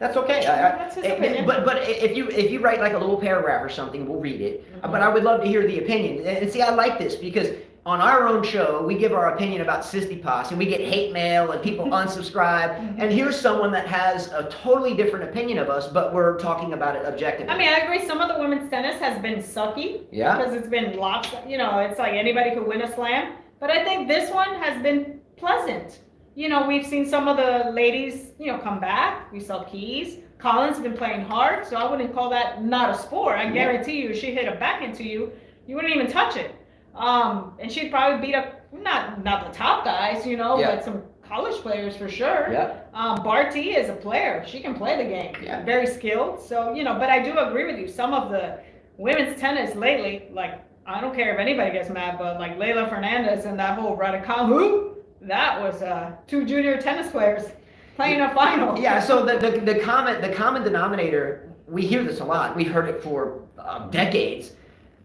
That's okay. That's his opinion. But if you write like a little paragraph or something, we'll read it. Mm-hmm. But I would love to hear the opinion. And see, I like this because on our own show, we give our opinion about Sistipas, and we get hate mail and people unsubscribe. And here's someone that has a totally different opinion of us, but we're talking about it objectively. I mean, I agree. Some of the women's tennis has been sucky. Yeah. Because it's been lots. It's like anybody could win a slam. But I think this one has been pleasant. We've seen some of the ladies, come back. We saw Keys. Collins has been playing hard, so I wouldn't call that not a sport. I guarantee you, if she hit a back into you, you wouldn't even touch it. And she'd probably beat up not the top guys, but some college players for sure. Yeah. Barty is a player. She can play the game. Yeah. Very skilled. So, but I do agree with you. Some of the women's tennis lately, like, I don't care if anybody gets mad, but like Leylah Fernandez and that whole Raducanu, that was 2 junior tennis players playing a final. Yeah, so the common denominator, we hear this a lot. We've heard it for decades.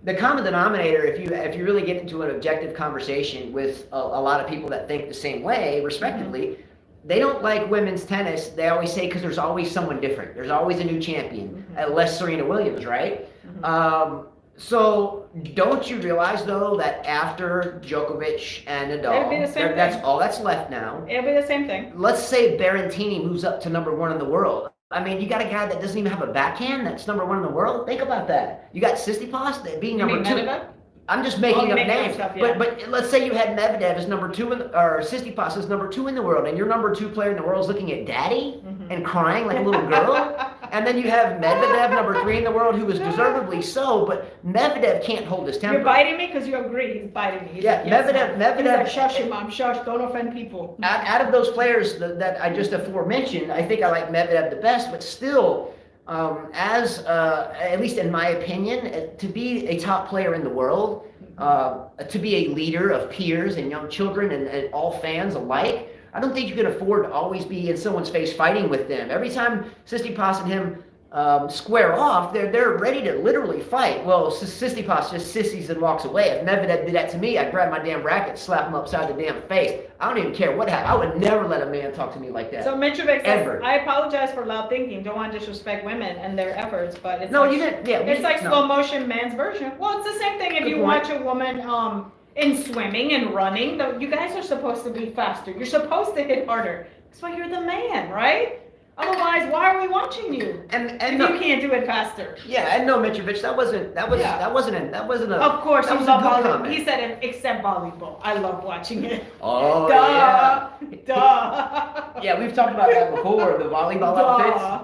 the common denominator, if you really get into an objective conversation with a lot of people that think the same way, respectively, they don't like women's tennis. They always say because there's always someone different. There's always a new champion, unless Serena Williams, right? So don't you realize though that after Djokovic and Nadal, that's all that's left now. It'll be the same thing. Let's say Berrettini moves up to #1 in the world. I mean, you got a guy that doesn't even have a backhand that's #1 in the world. Think about that. You got Tsitsipas being number 2. Medvedev? I'm just making up names. Stuff, yeah. But let's say you had Medvedev as #2 or Tsitsipas as #2 in the world, and your #2 player in the world is looking at daddy and crying like a little girl. And then you have Medvedev #3 in the world, who is deservedly so, but Medvedev can't hold his temper. You're biting me because you agree. He's biting me. He's Yeah, like, yes, Medvedev. He's like, shush him, Mom. Shush. Don't offend people. Out of those players that I just aforementioned, I think I like Medvedev the best, but still, at least in my opinion, to be a top player in the world, to be a leader of peers and young children and all fans alike, I don't think you can afford to always be in someone's face fighting with them. Every time Tsitsipas and him square off, they're ready to literally fight. Well, Tsitsipas just sissies and walks away. If Medvedev did that to me, I'd grab my damn racket, slap him upside the damn face. I don't even care what happened. I would never let a man talk to me like that. So Mitrovic says, Ever. I apologize for loud thinking. Don't want to disrespect women and their efforts, but it's No, like, you didn't. Yeah, it's like slow motion man's version. Well, it's the same thing if Good you point. watch a woman in swimming and running. You guys are supposed to be faster. You're supposed to hit harder. That's why you're the man, right? Otherwise, why are we watching you? And If no, you can't do it faster. yeah, and no, Mitrovic, that wasn't a. Of course, that you was love a good volleyball. comment. He said, except volleyball. I love watching it. Oh Duh. yeah. Duh. Yeah, we've talked about that before. The volleyball outfits. Duh.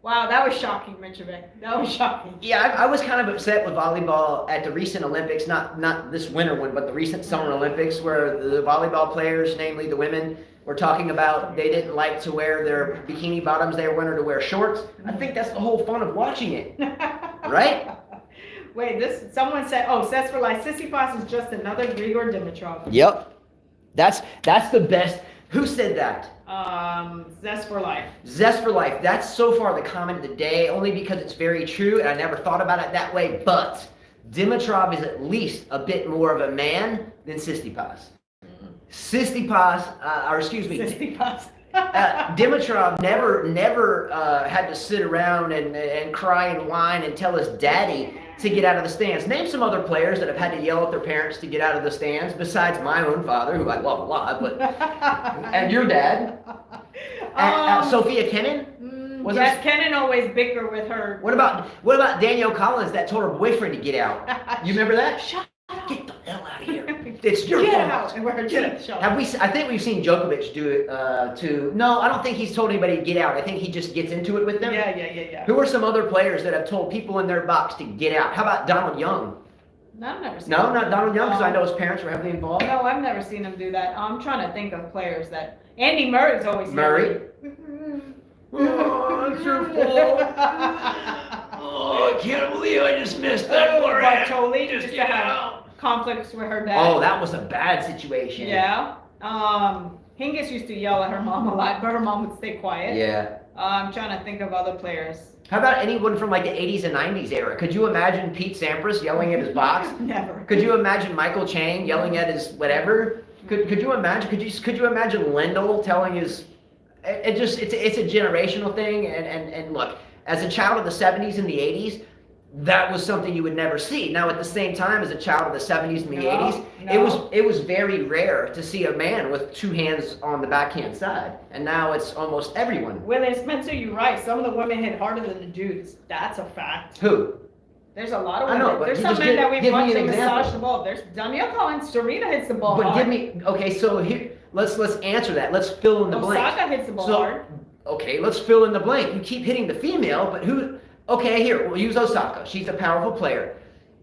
Wow, that was shocking, Mitrovic. That was shocking. Yeah, I was kind of upset with volleyball at the recent Olympics, not this winter one, but the recent summer Olympics, where the volleyball players, namely the women, were talking about they didn't like to wear their bikini bottoms. They wanted to wear shorts. I think that's the whole fun of watching it, right? Wait, someone said, Sets for Life. Tsitsipas is just another Grigor Dimitrov. Yep, that's the best. Who said that? Zest for Life. Zest for Life. That's so far the comment of the day, only because it's very true, and I never thought about it that way. But Dimitrov is at least a bit more of a man than Tsitsipas. Tsitsipas. Dimitrov never had to sit around and cry and whine and tell his daddy to get out of the stands. Name some other players that have had to yell at their parents to get out of the stands, besides my own father, who I love a lot, but and your dad. Sophia Kenin? Yes, Kenin always bicker with her. What about Danielle Collins that told her boyfriend to get out? You remember that? Shut up. Get the hell out of here. It's your Get fault. out. And wear her teeth shut. Have we? I think we've seen Djokovic do it too. No, I don't think he's told anybody to get out. I think he just gets into it with them. Yeah. Who are some other players that have told people in their box to get out? How about Donald Young? No, I've never seen No, him. not Donald Young, because I know his parents were heavily involved. No, I've never seen him do that. I'm trying to think of players that. Andy Murray's always Murray. Oh, it's your fault. Oh, I can't believe I just missed that. Bartoli just to have conflicts with her dad. Oh, that was a bad situation. Yeah. Hingis used to yell at her mom a lot, but her mom would stay quiet. Yeah. I'm trying to think of other players. How about anyone from like the 80s and 90s era? Could you imagine Pete Sampras yelling at his box? Never. Could you imagine Michael Chang yelling at his whatever? Could you imagine? Could you imagine Lendl telling his? It's a generational thing, and look, as a child of the 70s and the 80s, that was something you would never see. Now, at the same time, as a child of the 70s and the 80s, it was very rare to see a man with two hands on the backhand side, and now it's almost everyone. Well, and Spencer, you're right. Some of the women hit harder than the dudes. That's a fact. Who? There's a lot of I women. know, but There's you some just men that we've give me watched an them example. massage the ball. There's Danielle Collins. Serena hits the ball But hard. give me, okay, so here, let's answer that. Let's fill in the blank. Osaka hits the ball hard. Okay, let's fill in the blank. You keep hitting the female, but who? Okay, here, we'll use Osaka. She's a powerful player.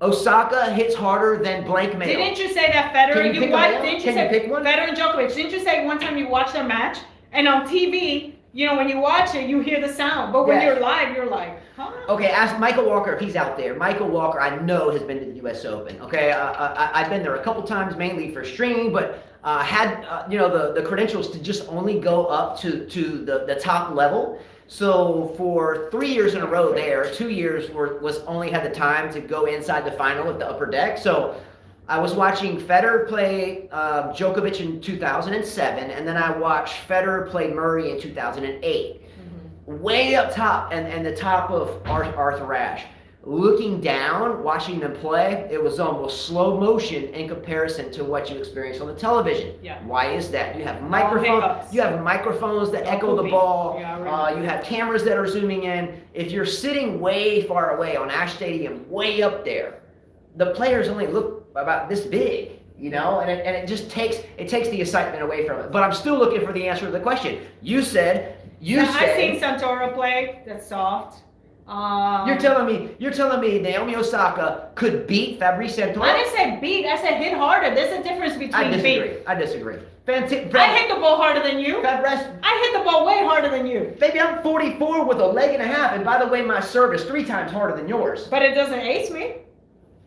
Osaka hits harder than blank male. Didn't you say that Federer? Can you pick a male? Didn't you Can say you pick one? Federer and Djokovic? Didn't you say one time you watched their match and on TV, you know, when you watch it, you hear the sound, but when Yeah. you're live, you're like, huh? Okay, ask Michael Walker if he's out there. Michael Walker, I know, has been to the U.S. Open. Okay, I've been there a couple times, mainly for streaming, but had the credentials to just only go up to the top level. So for 3 years in a row there, 2 years was only had the time to go inside the final of the upper deck. So I was watching Federer play Djokovic in 2007, and then I watched Federer play Murray in 2008. Way up top, and the top of Arthur Ashe. Looking down, watching them play, it was almost slow motion in comparison to what you experience on the television. Yeah. Why is that? You have microphones. You have microphones that echo the ball. Yeah, you have cameras that are zooming in. If you're sitting way far away on Ashe Stadium, way up there, the players only look about this big. And it just takes the excitement away from it. But I'm still looking for the answer to the question. You said. I've seen Santoro play. That's soft. You're telling me Naomi Osaka could beat Fabrice Santoro? I didn't say beat. I said hit harder. There's a difference between beat. I disagree. I hit the ball harder than you. I hit the ball way harder than you. Baby, I'm 44 with a leg and a half, and by the way, my serve is 3 times harder than yours. But it doesn't ace me.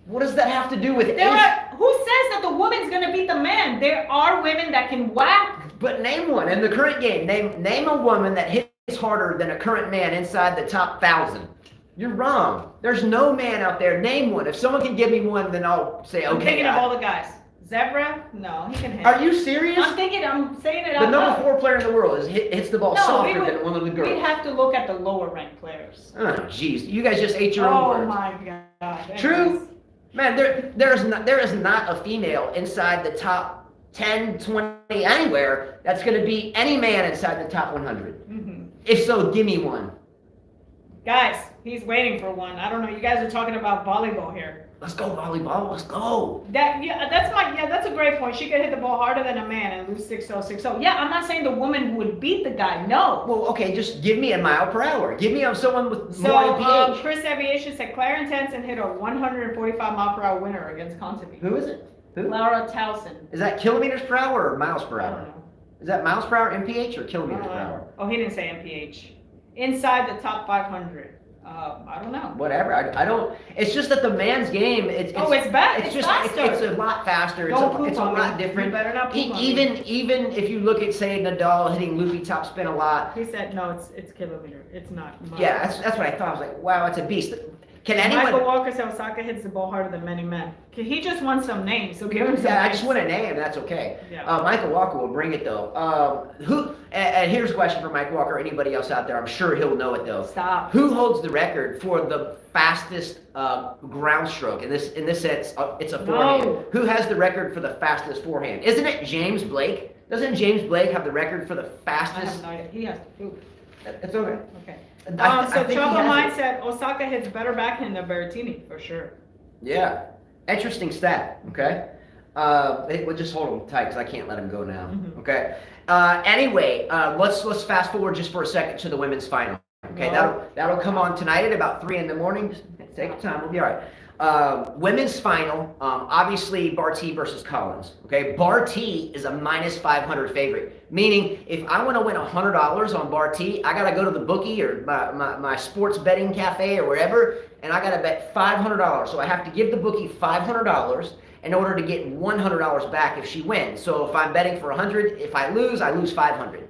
What does that have to do with who says that the woman's gonna beat the man? There are women that can whack. But name one in the current game. Name a woman that hits harder than a current man inside the top 1,000. You're wrong. There's no man out there. Name one. If someone can give me one, then I'll say okay. I'm thinking of all the guys. Zebra? No, he can hit. Are you serious? I'm saying it out loud. The number 4 player in the world hits the ball softer than one of the girls. We'd have to look at the lower ranked players. Oh, jeez. You guys just ate your own words. Oh my God. True? Man, there is not a female inside the top 10, 20, anywhere that's going to beat any man inside the top 100. Mm-hmm. If so, give me one. Guys, he's waiting for one. I don't know. You guys are talking about volleyball here. Let's go volleyball. Let's go. That's a great point. She could hit the ball harder than a man and lose 6-0, 6-0. Yeah, I'm not saying the woman would beat the guy. No. Well, okay, just give me a mile per hour. Give me someone with more MPH. Chris Aviation said Clarence Henson hit a 145 mile per hour winner against Conteville. Who is it? Who? Laura Towson. Is that kilometers per hour or miles per hour? I don't know. Is that miles per hour MPH or kilometers per hour? Oh, he didn't say MPH. Inside the top 500. I don't know. Whatever. I don't. It's just that the man's game. It's bad. It's a lot faster. It's a lot different. You better not poop on even if you look at say Nadal hitting loopy top spin a lot. He said no. It's kilometer. It's not. Yeah, that's what I thought. I was like, wow, it's a beast. Can anyone? Michael Walker said Osaka hits the ball harder than many men. He just wants some names, so give him some. Yeah, names. I just want a name. That's okay. Yeah. Michael Walker will bring it though. And here's a question for Mike Walker or anybody else out there. I'm sure he'll know it though. Stop. Who holds the record for the fastest ground stroke? In this sense, it's a forehand. No. Who has the record for the fastest forehand? Isn't it James Blake? Doesn't James Blake have the record for the fastest? I have no idea. He has to poop. It's okay. Okay. I think Trouble Mindset, Osaka hits better backhand than Berrettini, for sure. Yeah. Interesting stat, okay? We'll just hold him tight because I can't let him go now, okay? Anyway, let's fast forward just for a second to the women's final, okay? That'll come on tonight at about 3 in the morning. Just take your time, we'll be all right. Women's final, obviously Barty versus Collins, okay? Barty is a minus 500 favorite, meaning if I want to win $100 on Barty, I got to go to the bookie or my sports betting cafe or wherever, and I got to bet $500. So I have to give the bookie $500 in order to get $100 back if she wins. So if I'm betting for 100, if I lose 500.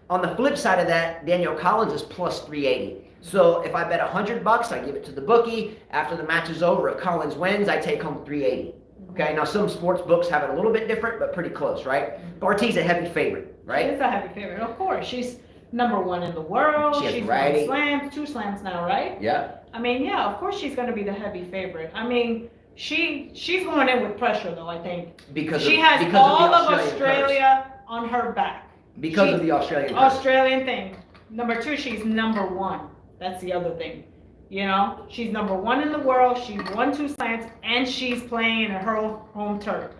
On the flip side of that, Danielle Collins is plus 380. So if I bet $100, I give it to the bookie. After the match is over, if Collins wins, I take home 380. Okay, now some sports books have it a little bit different, but pretty close, right? Barty's a heavy favorite, right? She's a heavy favorite, of course. She's number 1 in the world. She's won slams, 2 slams now, right? Yeah. I mean, yeah, of course she's going to be the heavy favorite. I mean, she's going in with pressure, though, I think. Because she has all of Australia on her back. Because of the Australian thing. Number 2, she's number 1. That's the other thing. You know, she's number 1 in the world. She won 2 slams, and she's playing in her home turf.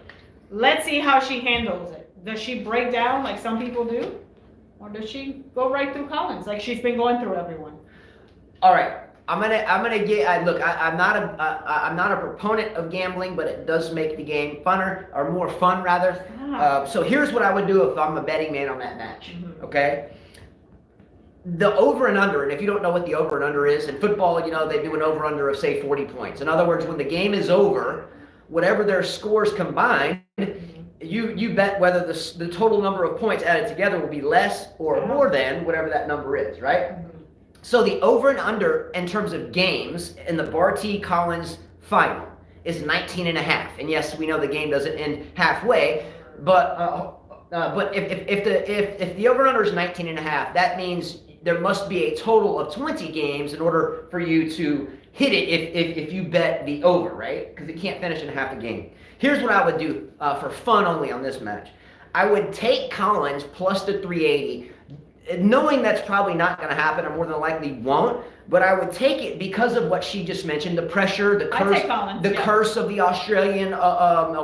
Let's see how she handles it. Does she break down like some people do, or does she go right through Collins like she's been going through everyone? All right, I'm gonna get. Look, I'm not a proponent of gambling, but it does make the game funner or more fun rather. So here's what I would do if I'm a betting man on that match. Okay. The over and under, and if you don't know what the over and under is, in football, you know, they do an over under of say 40 points. In other words, when the game is over, whatever their scores combined, you bet whether the total number of points added together will be less or more than whatever that number is, right? So the over and under in terms of games in the Barty Collins final is 19 and a half. And yes, we know the game doesn't end halfway, but if the over under is 19 and a half, that means there must be a total of 20 games in order for you to hit it if you bet the over, right? Because it can't finish in half a game. Here's what I would do for fun only on this match. I would take Collins plus the 380, knowing that's probably not going to happen, or more than likely won't, but I would take it because of what she just mentioned, the pressure, the curse, curse of the Australian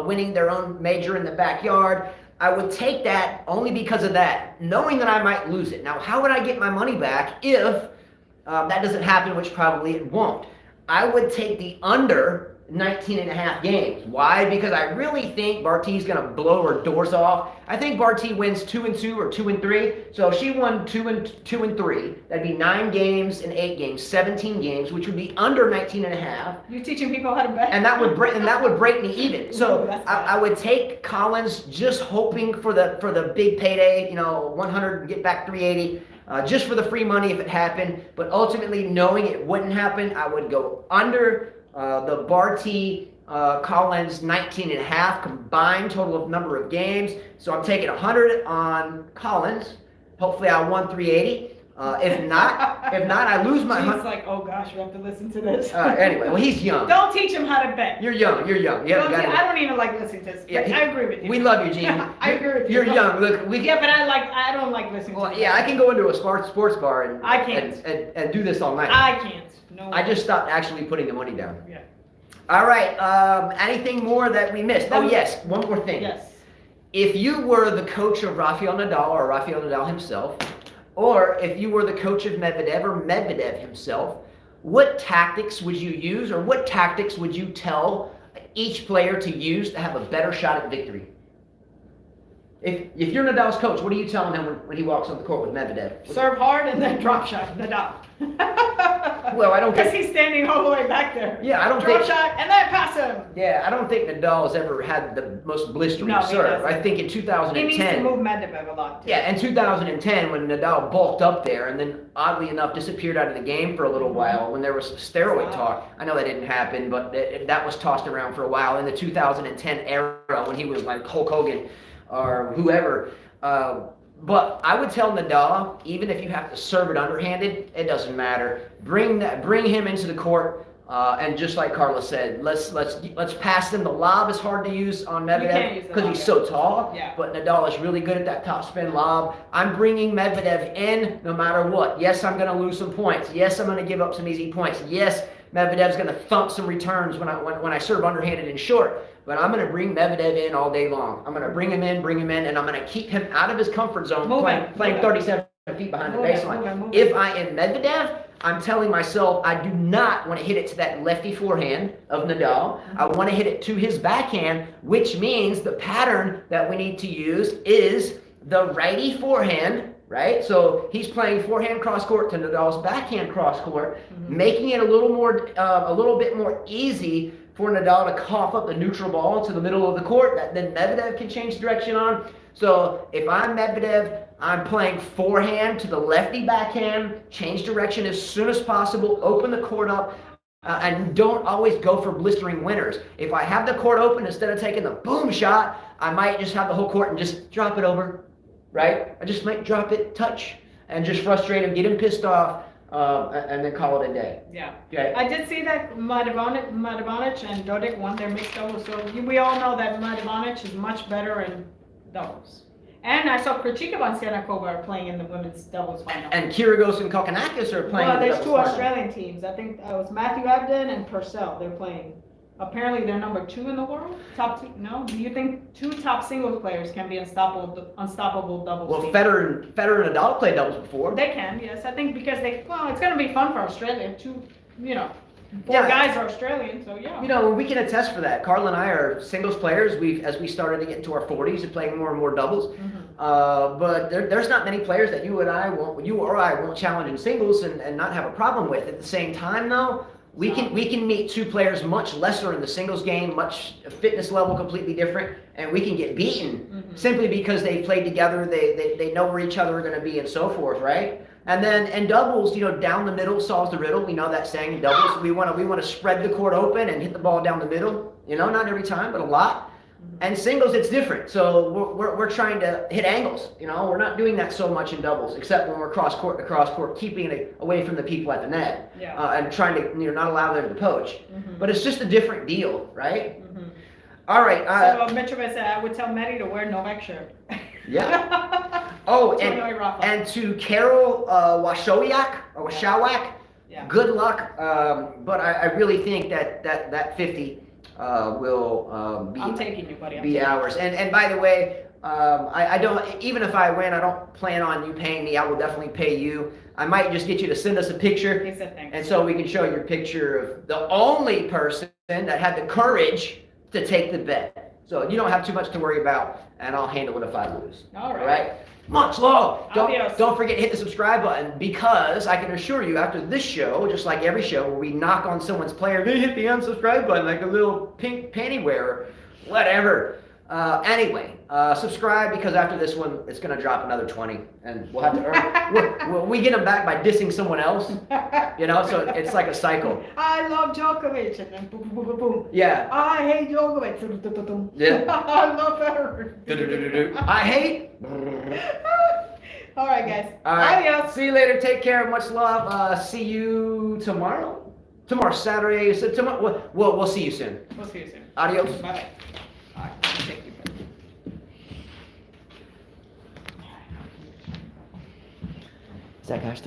winning their own major in the backyard. I would take that only because of that, knowing that I might lose it. Now, how would I get my money back if that doesn't happen, which probably it won't? I would take the under 19 and a half games. Why? Because I really think Barty's going to blow her doors off. I think Barty wins 2-2 or 2-3. So if she won 2-3, that'd be 9 games and 8 games, 17 games, which would be under 19 and a half. You're teaching people how to bet, and that would break me even. So I would take Collins, just hoping for the big payday, 100 and get back 380. Just for the free money if it happened, but ultimately knowing it wouldn't happen, I would go under the Barty Collins 19 and a half combined total of number of games. So I'm taking 100 on Collins. Hopefully I won 380. If not, I lose my. She's like, oh gosh, we have to listen to this. Anyway, well, he's young. Don't teach him how to bet. You're young. I don't even like listening to this. Yeah, I agree with you. We love you, Gene. I agree with you. You're young. Look, Yeah, but I don't like listening to yeah, I can go into a sports bar and I can't. And do this all night. I can't. No. I just stopped actually putting the money down. Yeah. All right. Anything more that we missed? Oh yes, one more thing. Yes. If you were the coach of Rafael Nadal or Rafael Nadal himself, or if you were the coach of Medvedev or Medvedev himself, what tactics would you use, or what tactics would you tell each player to use to have a better shot at victory? If you're Nadal's coach, what are you telling him when he walks on the court with Medvedev? Serve hard and then drop shot, Nadal. Well, I don't think... Because he's standing all the way back there. Yeah, I don't drop think... shot and then pass him. Yeah, I don't think Nadal has ever had the most blistering serve. I think in 2010... He needs to move Medvedev a lot, too. Yeah, in 2010, when Nadal bulked up there and then, oddly enough, disappeared out of the game for a little while when there was steroid talk. I know that didn't happen, but that was tossed around for a while in the 2010 era when he was like Hulk Hogan or whoever. But I would tell Nadal, even if you have to serve it underhanded, it doesn't matter. Bring him into the court, and just like Carla said, let's pass him. The lob is hard to use on Medvedev because he's so tall. Yeah. But Nadal is really good at that topspin lob. I'm bringing Medvedev in no matter what. Yes, I'm going to lose some points. Yes, I'm going to give up some easy points. Yes, Medvedev's going to thump some returns when I serve underhanded and short. But I'm going to bring Medvedev in all day long. I'm going to bring him in, and I'm going to keep him out of his comfort zone, playing 37 feet behind the baseline. If I am Medvedev, I'm telling myself I do not want to hit it to that lefty forehand of Nadal. I want to hit it to his backhand, which means the pattern that we need to use is the righty forehand, right? So he's playing forehand cross court to Nadal's backhand cross court, making it a little bit more easy for Nadal to cough up the neutral ball to the middle of the court that then Medvedev can change direction on. So if I'm Medvedev, I'm playing forehand to the lefty backhand, change direction as soon as possible, open the court up, and don't always go for blistering winners. If I have the court open, instead of taking the boom shot, I might just have the whole court and just drop it over, right? I just might drop it, touch, and just frustrate him, get him pissed off, and then call it a day. Yeah. Okay. I did see that Medvedev and Dodik won their mixed doubles, so we all know that Medvedev is much better in doubles. And I saw Krejcikova and Sniatkova are playing in the women's doubles final. And Kyrgios and Kokkinakis are playing. Well, in the there's two Australian teams. I think it was Matthew Abden and Purcell. They're playing. Apparently, they're number 2 in the world. Top 2? No. Do you think 2 top singles players can be unstoppable doubles? Well, Federer and Nadal played doubles before. They can, yes. I think because it's going to be fun for Australia. 4 guys are Australian, so yeah. We can attest for that. Carla and I are singles players. As we started to get into our 40s and playing more and more doubles. But there's not many players that you or I won't challenge in singles and not have a problem with. At the same time, though, we can meet 2 players much lesser in the singles game, much fitness level completely different, and we can get beaten simply because they played together, they know where each other are going to be and so forth, right? And then in doubles, down the middle solves the riddle. We know that saying in doubles. We want to spread the court open and hit the ball down the middle. Not every time, but a lot. And singles, it's different. So we're trying to hit angles. We're not doing that so much in doubles, except when we're cross court to cross court, keeping it away from the people at the net, and trying to not allow them to poach. But it's just a different deal, right? All right. So Mitchell said I would tell Maddie to wear Novak shirt. Yeah. Oh, and to Carol Washawak, good luck. But I really think that 50 will I'm taking you, buddy. be ours. And by the way, I don't, even if I win, I don't plan on you paying me. I will definitely pay you. I might just get you to send us a picture. He said thanks. And so we can show your picture of the only person that had the courage to take the bet. So you don't have too much to worry about, and I'll handle it if I lose. All right. All right? Much love. Adios. Don't forget to hit the subscribe button, because I can assure you after this show, just like every show where we knock on someone's player, they hit the unsubscribe button like a little pink panty wearer, whatever. Anyway, subscribe, because after this one, it's going to drop another 20, and we'll have to earn. we get them back by dissing someone else, so it's like a cycle. I love Djokovic, and then boom, boom, boom, boom. Yeah. I hate Djokovic. Yeah. I love her. I hate. All right, guys. All right. Adios. See you later. Take care. Much love. See you tomorrow. Tomorrow, Saturday. So tomorrow. We'll see you soon. We'll see you soon. Adios. Bye-bye. All right. Thank you. Is that guy still